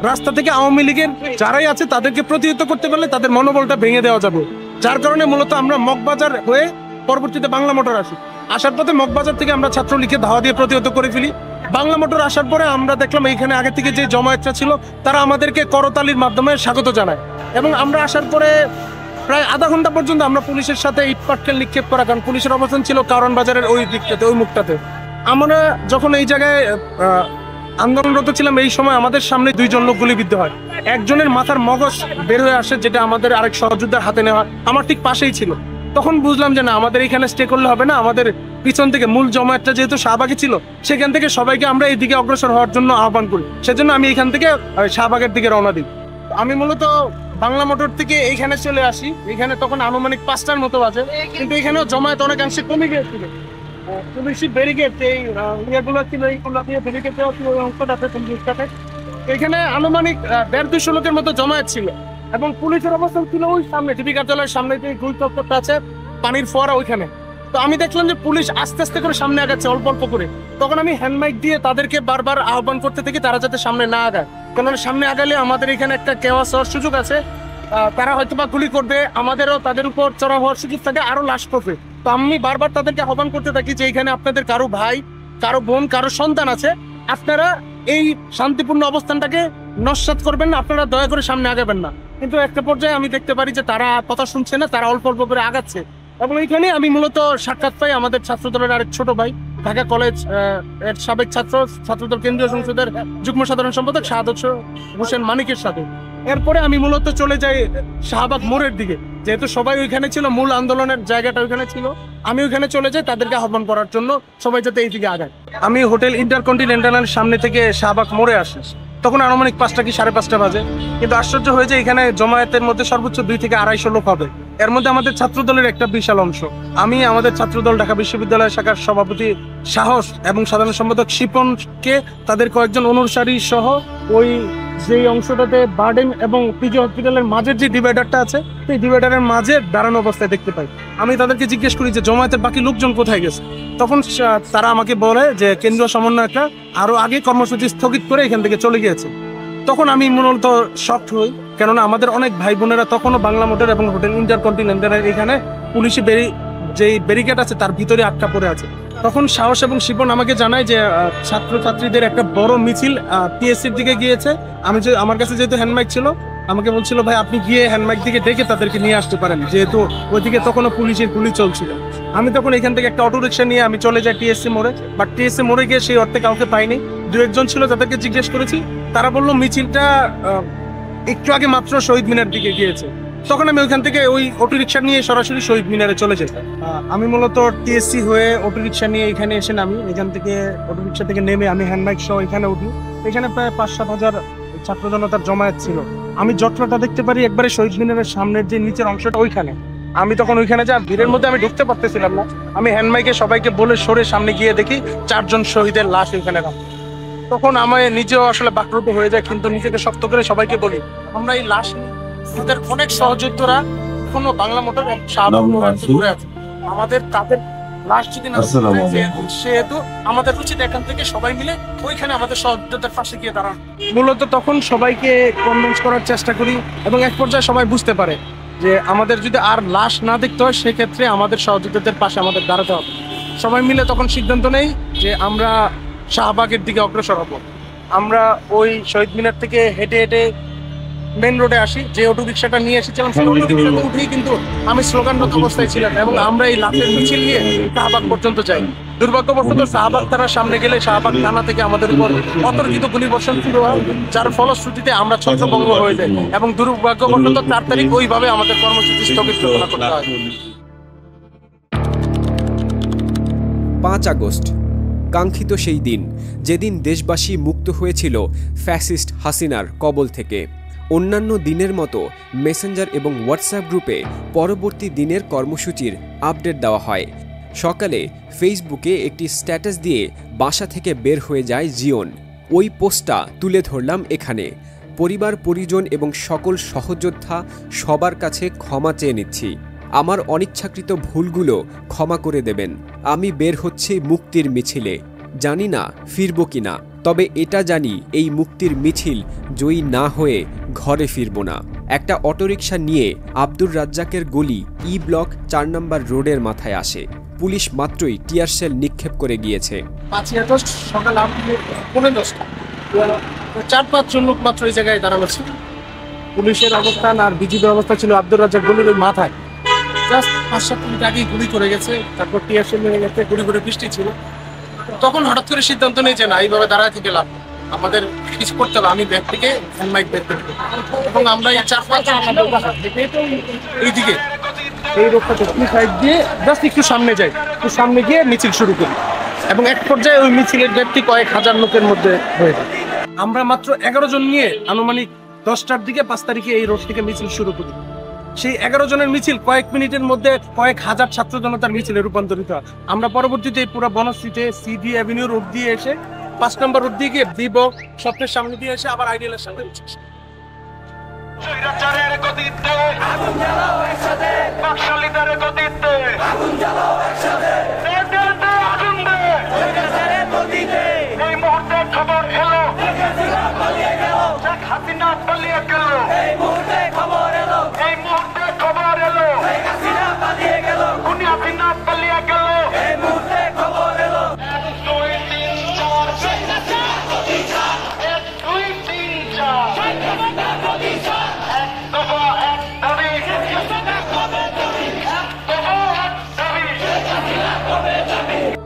রাস্তা থেকে আওয়ামী লীগের যারাই আছে তাদেরকে প্রতিহত করতে পারলে তাদের মনোবলটা ভেঙে দেওয়া যাবে। যার কারণে মূলত আমরা মগবাজার হয়ে পরবর্তীতে বাংলা মোটর আসি। আসার পথে মগবাজার থেকে আমরা ছাত্রলীগকে ধাওয়া দিয়ে প্রতিহত করে ফেলি। বাংলা মোটর আসার পরে আমরা দেখলাম এইখানে আগে থেকে যে জমায়েতটা ছিল, তারা আমাদেরকে করতালির মাধ্যমে স্বাগত জানায়। এবং আমরা আসার পরে প্রায় আধা ঘন্টা পর্যন্ত আমরা পুলিশের সাথে ইট পাটকেল নিক্ষেপ করা, কারণ পুলিশের অবস্থান ছিল কারণ বাজারের ওই দিকটাতে, ওই মুখটাতে। আমরা যখন এই জায়গায় আন্দোলনরত ছিলাম, এই সময় আমাদের সামনে 2 জন লোক গুলিবিদ্ধ হয়। একজনের মাথার মগজ বের হয়ে আসে, যেটা আমাদের আরেক সহযোদ্ধার হাতে নেওয়া, আমার ঠিক পাশেই ছিল। তখন বুঝলাম যে না, আমাদের এখানে স্টে করলে হবে না, আমাদের পিছন থেকে মূল জমায়েতটা যেহেতু শাহবাগে ছিল, সেখান থেকে সবাইকে আমরা এইদিকে অগ্রসর হওয়ার জন্য আহ্বান করি। সেজন্য আমি এখান থেকে শাহবাগের দিকে রওনা দিই। আমি মূলত বাংলা মোটর থেকে এইখানে চলে আসি। এখানে তখন আনুমানিক 5টার মতো বাজে, কিন্তু এখানেও জমায়েত অনেকাংশে কমে গিয়েছিল। পুলিশি ব্যারিকেড এই ইয়েগুলো ছিল, এইগুলো দিয়ে ব্যারিকেড দেওয়া ছিল ওই অংশটাতে পুলিশটাতে। এখানে আনুমানিক 150-200 লোকের মতো জমায়েত ছিল এবং পুলিশের অবস্থান ছিল ওই সামনে ডিবি কার্যালয়ের সামনে যে গুল চত্বরটা আছে, পানির ফোয়ারা ওইখানে। তো আমি দেখলাম যে পুলিশ আস্তে আস্তে করে সামনে আগাচ্ছে অল্প অল্প করে। তখন আমি হ্যান্ডমাইক দিয়ে তাদেরকে বারবার আহ্বান করতে থাকি তারা যাতে সামনে না আগায়, কারণ সামনে আগালে আমাদের এখানে একটা কেওয়াস হওয়ার সুযোগ আছে। তারা হয়তো বা গুলি করবে, আমাদেরও তাদের উপর চড়া হওয়ার সুযোগ থাকে, আরো লাশ করবে। তো আমি বারবার তাদেরকে আহ্বান করতে থাকি যে এখানে আপনাদের কারো ভাই, কারো বোন, কারো সন্তান আছে, আপনারা এই শান্তিপূর্ণ অবস্থানটাকে নস্যাৎ করবেন না, আপনারা দয়া করে সামনে আগাবেন না। কিন্তু একটা পর্যায়ে আমি দেখতে পারি যে তারা কথা শুনছে না, তারা অল্প অল্প করে আগাচ্ছে। এবং এইখানে আমি মূলত সাক্ষাৎ পাই আমাদের ছাত্রদলের আরেক ছোট ভাই, ঢাকা কলেজ এর সাবেক ছাত্রদল কেন্দ্রীয় সংসদের যুগ্ম সাধারণ সম্পাদক শাহাদত হোসেন মানিকের সাথে। এরপরে আমি মূলত চলে যাই শাহবাগ মোড়ের দিকে, যেহেতু সবাই ওইখানে ছিল, মূল আন্দোলনের জায়গাটা ওইখানে ছিল। আমি ওইখানে চলে যাই তাদেরকে আহ্বান করার জন্য সবাই যাতে এই দিকে আগায়। আমি হোটেল ইন্টারকন্টিনেন্টালের সামনে থেকে শাহবাগ মোড়ে আসি, তখন আনুমানিক 5টা কি 5:30 বাজে। কিন্তু আশ্চর্য হয়ে যায় এখানে জমায়েতের মধ্যে সর্বোচ্চ 200 থেকে 250 লোক হবে, এর মধ্যে আমাদের ছাত্রদলের একটা বিশাল অংশ। আমি আমাদের ছাত্রদল ঢাকা বিশ্ববিদ্যালয় শাখার সভাপতি সাহস এবং সাধারণ সম্পাদক শিপনকে তাদের কয়েকজন অনুসারী সহ ওই যেই অংশটাতে বার্ডেম এবং পিজি হসপিটালের মাঝের যে ডিভাইডারটা আছে, সেই ডিভাইডারের মাঝে দাঁড়ানো অবস্থায় দেখতে পাই। আমি তাদেরকে জিজ্ঞেস করি যে জমায়েতের বাকি লোকজন কোথায় গেছে। তখন তারা আমাকে বলে যে কেন্দ্রীয় সমন্বয়করা আরো আগে কর্মসূচি স্থগিত করে এখান থেকে চলে গিয়েছে। তখন আমি মূলত শকড হই, কেননা আমাদের অনেক ভাই বোনেরা তখনও বাংলা মোটর এবং হোটেল ইন্টারকন্টিনেন্টালের এখানে পুলিশি যেই ব্যারিকেড আছে তার ভিতরে আটকা পড়ে আছে। তখন সাহস এবং শিপন আমাকে জানায় যে ছাত্রছাত্রীদের একটা বড় মিছিল টিএসসির দিকে গিয়েছে। আমার কাছে যেহেতু হ্যান্ডমাইক ছিল, আমাকে বলছিল ভাই আপনি গিয়ে হ্যান্ডমাইক দিকে ডেকে তাদেরকে নিয়ে আসতে পারেন, যেহেতু ওইদিকে তখনও পুলিশের গুলি চলছিল। আমি তখন এখান থেকে একটা অটো রিক্সা নিয়ে আমি চলে যাই টিএসসি মোড়ে, বাট টিএসসি মোড়ে গিয়ে সেই অর্থে কাউকে পাইনি। 2-1জন ছিল যাদেরকে জিজ্ঞেস করেছি, তারা বললো মিছিলটা একটু আগে মাত্র শহীদ মিনার দিকে গিয়েছে। তখন আমি ওইখান থেকে ওই অটো রিক্সা নিয়ে সরাসরি শহীদ মিনারে চলে যাই। আমি মূলত টিএসসি হয়ে অটো রিক্সা নিয়ে এখানে এসে নামি। এখান থেকে অটো রিক্সা থেকে নেমে আমি হ্যান্ডমাইক সহ এখানে উঠি। এখানে প্রায় 5-7 হাজার ছাত্র জনতার জমায়েত ছিল। আমি জটলাটা দেখতে পারি একবারে শহীদ মিনারের সামনের যে নিচের অংশটা ওইখানে। আমি তখন ওইখানে যা ভিড়ের মধ্যে আমি ঢুকতে পারতেছিলাম না। আমি হ্যান্ডমাইকে সবাইকে বলে সরে সামনে গিয়ে দেখি 4 জন শহীদের লাশ ওইখানে রাখা। তখন আমি নিজেও আসলে বাকরুদ্ধ হয়ে যায়, কিন্তু নিজেকে শক্ত করে সবাইকে বলি আমরা এই লাশ আমাদের অনেক সহযোদ্ধারা এখনো বাংলা মোটর ঘুরে আছে, আমাদের তাদের লাশ যদি না সেহেতু আমাদের উচিত এখান থেকে সবাই মিলে ওইখানে আমাদের সহযোদ্ধাদের পাশে গিয়ে দাঁড়ান। মূলত তখন সবাইকে কনভিন্স করার চেষ্টা করি এবং এক পর্যায়ে সবাই বুঝতে পারে যে আমাদের যদি আর লাশ না দেখতে হয় সেক্ষেত্রে আমাদের সহযোদ্ধাদের পাশে আমাদের দাঁড়াতে হবে। সবাই মিলে তখন সিদ্ধান্ত নেই যে আমরা শাহবাগের দিকে অগ্রসর হব। আমরা ওই শহীদ মিনার থেকে হেঁটে হেঁটে মেন রোডে আসি। যে অটো রিক্সাটা নিয়ে এসেছিলাম সেই অটো রিক্সাতে উঠেই কিন্তু আমি স্লোগানরত অবস্থায় ছিলাম এবং আমরা এই লাশের মিছিল নিয়ে শাহবাগ পর্যন্ত যাই। দুর্ভাগ্যবশত শাহবাগ থানার সামনে গেলে শাহবাগ থানা থেকে আমাদের উপর অতর্কিত গুলিবর্ষণ শুরু হয়, যার ফলশ্রুতিতে আমরা ছত্রভঙ্গ হয়ে যাই এবং দুর্ভাগ্যবশত 4 তারিখ ওইভাবে আমাদের কর্মসূচি স্থগিত ঘোষণা করতে হয়। 5 আগস্ট কাঙ্ক্ষিত সেই দিন, যেদিন দেশবাসী মুক্ত হয়েছিল ফ্যাসিস্ট হাসিনার কবল থেকে। অন্যান্য দিনের মতো মেসেঞ্জার এবং হোয়াটসঅ্যাপ গ্রুপে পরবর্তী দিনের কর্মসূচির আপডেট দেওয়া হয়। সকালে ফেসবুকে একটি স্ট্যাটাস দিয়ে বাসা থেকে বের হয়ে যায় জিওন। ওই পোস্টটা তুলে ধরলাম এখানে। পরিবার পরিজন এবং সকল সহযোদ্ধা সবার কাছে ক্ষমা চেয়ে নিচ্ছি। আমার অনিচ্ছাকৃত ভুলগুলো ক্ষমা করে দেবেন। আমি বের হচ্ছি মুক্তির মিছিলে, জানি না ফিরব কিনা, তবে এটা জানি এই মুক্তির মিছিল জয়ী না হয়ে ঘরে ফিরব না। একটা অটোরিকশা নিয়ে আব্দুর রাজ্জাকের গলি ই ব্লক 4 নম্বর রোডের মাথায় আসে। পুলিশ মাত্রই টিয়ারশেল নিক্ষেপ করে গিয়েছে। 5 আগস্ট সকাল 10:45 4-5 জন লোক মাত্র এই জায়গায় দাঁড়ানো ছিল। পুলিশের অবস্থান আর বিজিবির অবস্থা ছিল আব্দুর রাজ্জাক গলির ওই মাথায়। জাস্ট 5-7 মিনিট আগেই গুলি করে গেছে, তারপর টিয়ারশেল নিয়ে গেছে। গুলি করে বৃষ্টি ছিল। তখন হঠাৎ করে সিদ্ধান্ত নেই যে না, এইভাবে দাঁড়ায় থেকে লাভ, আমাদের কিছু করতে হবে। আমি ব্যাগ থেকে হ্যান্ডমাইক বের করবো এবং আমরা এই 4-5 এইদিকে এই রোডটাতে সাইড দিয়ে জাস্ট একটু সামনে যাই, একটু সামনে গিয়ে মিছিল শুরু করি এবং এক পর্যায়ে ওই মিছিলের ব্যাপ্তি কয়েক হাজার লোকের মধ্যে হয়ে যায়। আমরা মাত্র 11 জন নিয়ে আনুমানিক 10টার দিকে 5 তারিখে এই রোড থেকে মিছিল শুরু করি। সেই 11 জনের মিছিল কয়েক মিনিটের মধ্যে কয়েক হাজার ছাত্র জনতার মিছিলে রূপান্তরিত হয়। আমরা পরবর্তীতে পুরো বনশ্রীতে সিডি অ্যাভিনিউ রোড দিয়ে এসে 5 নম্বর রোড দিয়ে গিয়ে বিবো শপের সামনে দিয়ে এসে আবার আইডিয়ালের সামনে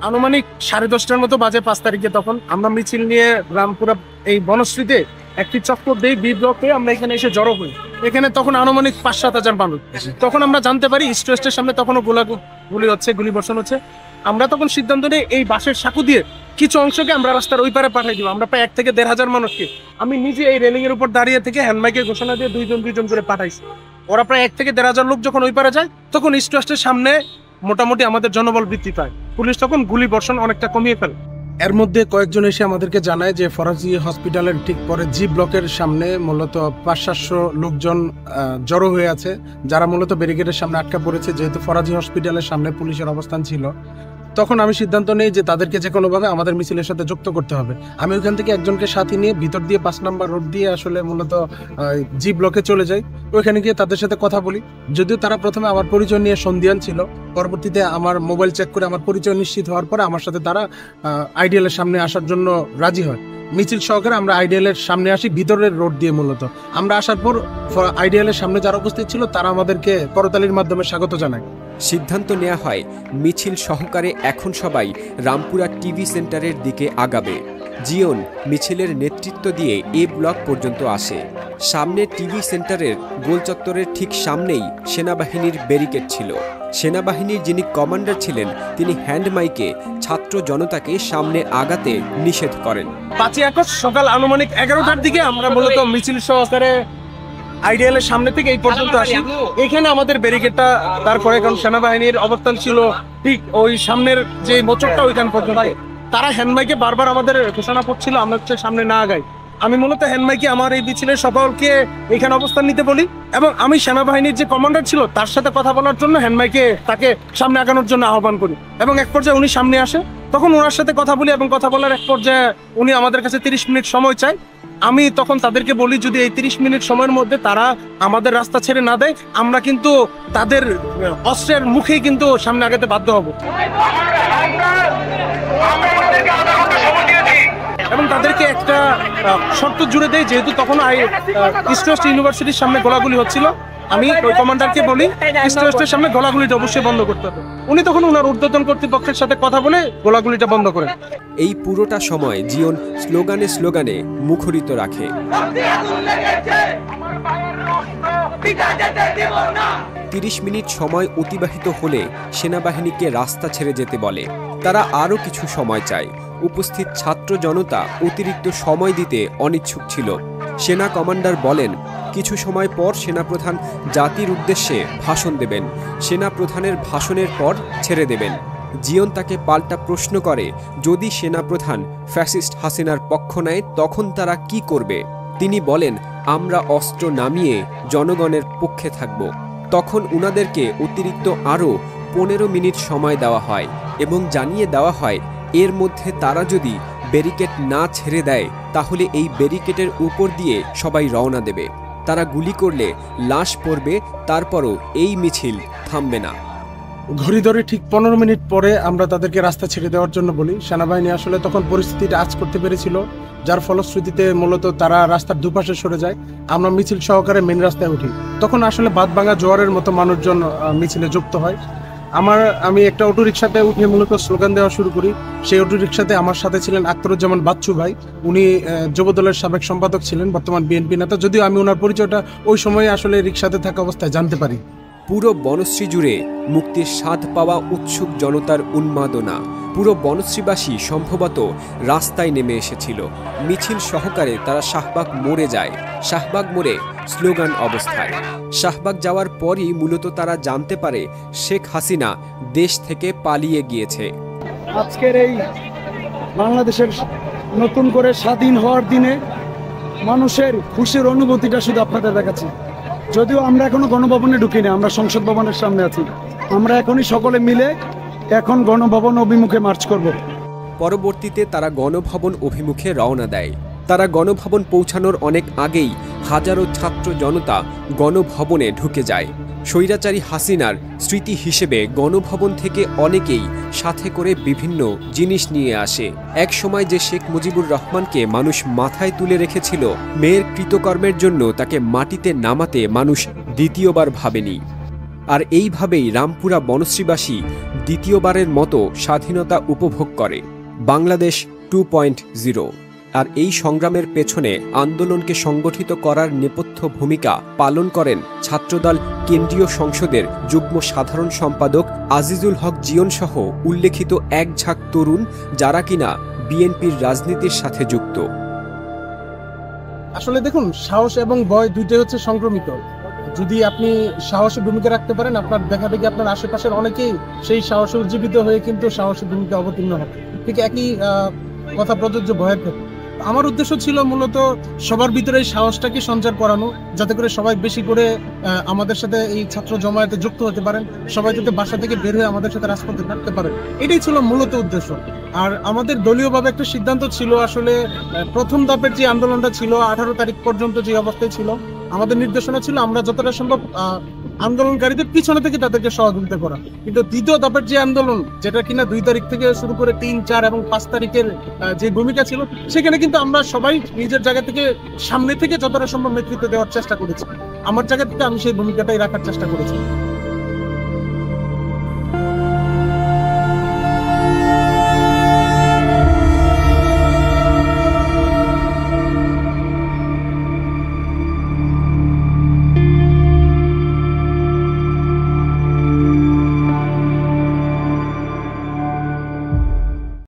আনুমানিক 10:30টার মতো বাজে 5 তারিখে। তখন আমরা মিছিল নিয়ে রামপুরা এই বনশ্রীতে একটি চক্কর দিয়ে বি ব্লকে আমরা এখানে এসে জড়ো হই। এখানে তখন আনুমানিক 5-7 হাজার মানুষ। তখন আমরা জানতে পারি স্টেশনের সামনে তখনও গুলি হচ্ছে, গুলি বর্ষণ হচ্ছে। আমরা তখন সিদ্ধান্ত নিই এই বাসের সাঁকু দিয়ে কিছু অংশকে আমরা রাস্তার ওই পারে পাঠিয়ে দিব। আমরা প্রায় 1 থেকে 1.5 হাজার মানুষকে আমি নিজে এই রেলিং এর উপর দাঁড়িয়ে থেকে হ্যান্ডমাইকে ঘোষণা দিয়ে 2 জন করে পাঠাইছি। ওরা প্রায় 1 থেকে 1.5 হাজার লোক যখন ওই পারে যায় তখন স্টেশনের সামনে মোটামুটি আমাদের জনবল বৃদ্ধি পায়। পুলিশ তখন গুলি বর্ষণ অনেকটা কমিয়ে ফেলে। এর মধ্যে কয়েকজন এসে আমাদেরকে জানায় যে ফরাজি হসপিটালের ঠিক পরে জি ব্লকের সামনে মূলত 500-700 লোকজন জড়ো হয়ে আছে, যারা মূলত ব্যারিকেডের সামনে আটকা পড়েছে। যেহেতু ফরাজি হসপিটালের সামনে পুলিশের অবস্থান ছিল, তখন আমি সিদ্ধান্ত নেই যে তাদেরকে যে কোনোভাবে আমাদের মিছিলের সাথে যুক্ত করতে হবে। আমি ওইখান থেকে একজনকে সাথে নিয়ে ভিতর দিয়ে 5 নম্বর রোড দিয়ে আসলে মূলত জি ব্লকে চলে যাই। ওইখানে গিয়ে তাদের সাথে কথা বলি। যদিও তারা প্রথমে আমার পরিচয় নিয়ে সন্দিহান ছিল, পরবর্তীতে আমার মোবাইল চেক করে আমার পরিচয় নিশ্চিত হওয়ার পরে আমার সাথে তারা আইডিয়ালের সামনে আসার জন্য রাজি হয়। মিছিল সহকারে আমরা আইডিয়ালের সামনে আসি ভিতরের রোড দিয়ে। মূলত আমরা আসার পর আইডিয়ালের সামনে যারা উপস্থিত ছিল তারা আমাদেরকে করতালির মাধ্যমে স্বাগত জানায়। সিদ্ধান্ত নেওয়া হয় মিছিল সহকারে এখন সবাই রামপুরা টিভি সেন্টারের দিকে আগাবে। জিয়ন মিছিলের নেতৃত্ব দিয়ে এ ব্লক পর্যন্ত আসে। সামনে টিভি সেন্টারের গোল চত্বরের ঠিক সামনেই সেনাবাহিনীর ব্যারিকেড ছিল। সেনাবাহিনীর যিনি কমান্ডার ছিলেন তিনি হ্যান্ড মাইকে ছাত্র জনতাকে সামনে আগাতে নিষেধ করেন। 5 আগস্ট সকাল আনুমানিক 11টার দিকে আমরা মূলত মিছিল সহকারে আইডিয়ালের সামনে থেকে এই পর্যন্ত আসি। এখানে আমাদের ব্যারিকেডটা তারপরে, কারণ সেনাবাহিনীর অবস্থান ছিল ঠিক ওই সামনের যে মোচকটা ওইখান পর্যন্ত। তারা হ্যান্ডমাইকে বারবার আমাদের ঘোষণা করছিল আমরা হচ্ছে সামনে না আগাই। আমি মূলত হ্যান্ডমাইকে আমার এই মিছিলের সকলকে এখানে অবস্থান নিতে বলি এবং আমি সেনাবাহিনীর যে কমান্ডার ছিল তার সাথে কথা বলার জন্য হ্যান্ডমাইকে তাকে সামনে আগানোর জন্য আহ্বান করি এবং এক পর্যায়ে উনি সামনে আসে। তখন ওনার সাথে কথা বলি এবং কথা বলার এক পর্যায়ে উনি আমাদের কাছে 30 মিনিট সময় চায়। আমি তখন তাদেরকে বলি যদি এই 30 মিনিট সময়ের মধ্যে তারা আমাদের রাস্তা ছেড়ে না দেয় আমরা কিন্তু তাদের অস্ত্রের মুখেই কিন্তু সামনে আগাতে বাধ্য হব এবং তাদেরকে একটা শর্ত জুড়ে দেয়। যেহেতু তখন ইস্ট ওয়েস্ট ইউনিভার্সিটির সামনে গোলাগুলি হচ্ছিল, আমি ওই কমান্ডারকে বলি ইস্ট ওয়েস্টের সামনে গোলাগুলিটা অবশ্যই বন্ধ করতে হবে। উনি তখন ওনার ঊর্ধ্বতন কর্তৃপক্ষের সাথে কথা বলে গোলাগুলিটা বন্ধ করেন। এই পুরোটা সময় জিয়ন স্লোগানে স্লোগানে মুখরিত রাখে। 30 মিনিট সময় অতিবাহিত হলে সেনাবাহিনীকে রাস্তা ছেড়ে যেতে বলে। তারা আরও কিছু সময় চায়। উপস্থিত ছাত্র জনতা অতিরিক্ত সময় দিতে অনিচ্ছুক ছিল। সেনা কমান্ডার বলেন কিছু সময় পর সেনাপ্রধান জাতির উদ্দেশ্যে ভাষণ দেবেন। সেনাপ্রধানের ভাষণের পর ছেড়ে দেবেন। জিয়ন তাকে পাল্টা প্রশ্ন করে যদি সেনাপ্রধান ফ্যাসিস্ট হাসিনার পক্ষ নেয় তখন তারা কি করবে। তিনি বলেন আমরা অস্ত্র নামিয়ে জনগণের পক্ষে থাকব। তখন উনাদেরকে অতিরিক্ত আরও 15 মিনিট সময় দেওয়া হয় এবং জানিয়ে দেওয়া হয় এর মধ্যে তারা যদি ব্যারিকেড না ছেড়ে দেয় তাহলে এই ব্যারিকেডের উপর দিয়ে সবাই রওনা দেবে। তারা গুলি করলে লাশ পড়বে, তারপরও এই মিছিল থামবে না। ঘড়ি ধরে ঠিক 15 মিনিট পরে আমরা তাদেরকে রাস্তা ছেড়ে দেওয়ার জন্য বলি। সেনাবাহিনী আসলে তখন পরিস্থিতিটা আঁচ করতে পেরেছিল, যার ফলশ্রুতিতে মূলত তারা রাস্তার দুপাশে সরে যায়। আমরা মিছিল সহকারে মেন রাস্তায় উঠি। তখন আসলে বাঁধভাঙা জোয়ারের মতো মানুষজন মিছিলে যুক্ত হয়। আমি একটা অটোরিকশাতে উঠে মূলত স্লোগান দেওয়া শুরু করি। সেই অটোরিকশাতে আমার সাথে ছিলেন আখতারুজ্জামান বাচ্চু ভাই। উনি যুবদলের সাবেক সম্পাদক ছিলেন, বর্তমান বিএনপি নেতা। যদিও আমি ওনার পরিচয়টা ওই সময়ে আসলে রিকশাতে থাকা অবস্থায় জানতে পারি। পুরো বনশ্রী জুড়ে মুক্তির স্বাদ পাওয়া উৎসুক জনতার উন্মাদনা। পুরো বনশ্রীবাসী সম্ভবত রাস্তায় নেমে এসেছিল। মিছিল সহকারে তারা শাহবাগ মোড়ে যায়। শাহবাগ মোড়ে স্লোগান অবস্থায়। শাহবাগ যাওয়ার পরই মূলত তারা জানতে পারে শেখ হাসিনা দেশ থেকে পালিয়ে গিয়েছে। আজকের এই বাংলাদেশের নতুন করে স্বাধীন হওয়ার দিনে মানুষের খুশির অনুভূতিটা শুধু আপনাদের দেখাচ্ছি। যদিও আমরা এখনো গণভবনে ঢুকিনি, আমরা সংসদ ভবনের সামনে আছি। আমরা এখনই সকলে মিলে এখন গণভবন অভিমুখে মার্চ করব। পরবর্তীতে তারা গণভবন অভিমুখে রওনা দেয়। তারা গণভবন পৌঁছানোর অনেক আগেই হাজারো ছাত্র জনতা গণভবনে ঢুকে যায়। স্বৈরাচারী হাসিনার স্মৃতি হিসেবে গণভবন থেকে অনেকেই সাথে করে বিভিন্ন জিনিস নিয়ে আসে। এক সময় যে শেখ মুজিবুর রহমানকে মানুষ মাথায় তুলে রেখেছিল, মেয়ের কৃতকর্মের জন্য তাকে মাটিতে নামাতে মানুষ দ্বিতীয়বার ভাবেনি। আর এইভাবেই রামপুরা বনশ্রীবাসী দ্বিতীয়বারের মতো স্বাধীনতা উপভোগ করে। বাংলাদেশ 2.0। আর এই সংগ্রামের পেছনে আন্দোলনকে সংগঠিত করার নেপথ্য ভূমিকা পালন করেন ছাত্রদল কেন্দ্রীয় সংসদের যুগ্ম সাধারণ সম্পাদক আজিজুল হক জিয়ন সহ উল্লেখিত এক ঝাঁক তরুণ, যারা কিনা বিএনপির রাজনীতির সাথে যুক্ত। আসলে দেখুন, সাহস এবং ভয় দুইটাই হচ্ছে সংক্রমিত। যদি আপনি সাহসী ভূমিকা রাখতে পারেন, আপনার দেখা দেখি আপনার আশেপাশের অনেকেই সেই সাহসে উজ্জীবিত হয়ে কিন্তু সাহসী ভূমিকা অবতীর্ণ হবে। ঠিক একই কথা প্রযোজ্য ভয়ের ক্ষেত্রে। আমার উদ্দেশ্য ছিল মূলত সবার ভিতরে সাহসটাকে সঞ্চার করানো, যাতে করে সবাই বেশি করে আমাদের সাথে এই ছাত্র জমায়েতে যুক্ত হতে পারেন, সবাই যাতে বাসা থেকে বের হয়ে আমাদের সাথে রাজপথে থাকতে পারেন। এটাই ছিল মূলত উদ্দেশ্য। আর আমাদের দলীয়ভাবে একটা সিদ্ধান্ত ছিল, আসলে প্রথম ধাপের যে আন্দোলনটা ছিল 18 তারিখ পর্যন্ত যে অবস্থায় ছিল, আমাদের নির্দেশনা ছিল আমরা যতটা সম্ভব আন্দোলনকারীদের পিছনে থেকে তাদেরকে সহযোগিতা করা। কিন্তু দ্বিতীয় ধাপের যে আন্দোলন, যেটা কিনা 2 তারিখ থেকে শুরু করে 3, 4 এবং 5 তারিখের যে ভূমিকা ছিল, সেখানে কিন্তু আমরা সবাই নিজের জায়গা থেকে সামনে থেকে যতটা সম্ভব নেতৃত্ব দেওয়ার চেষ্টা করেছি। আমার জায়গা থেকে আমি সেই ভূমিকাটাই রাখার চেষ্টা করেছি।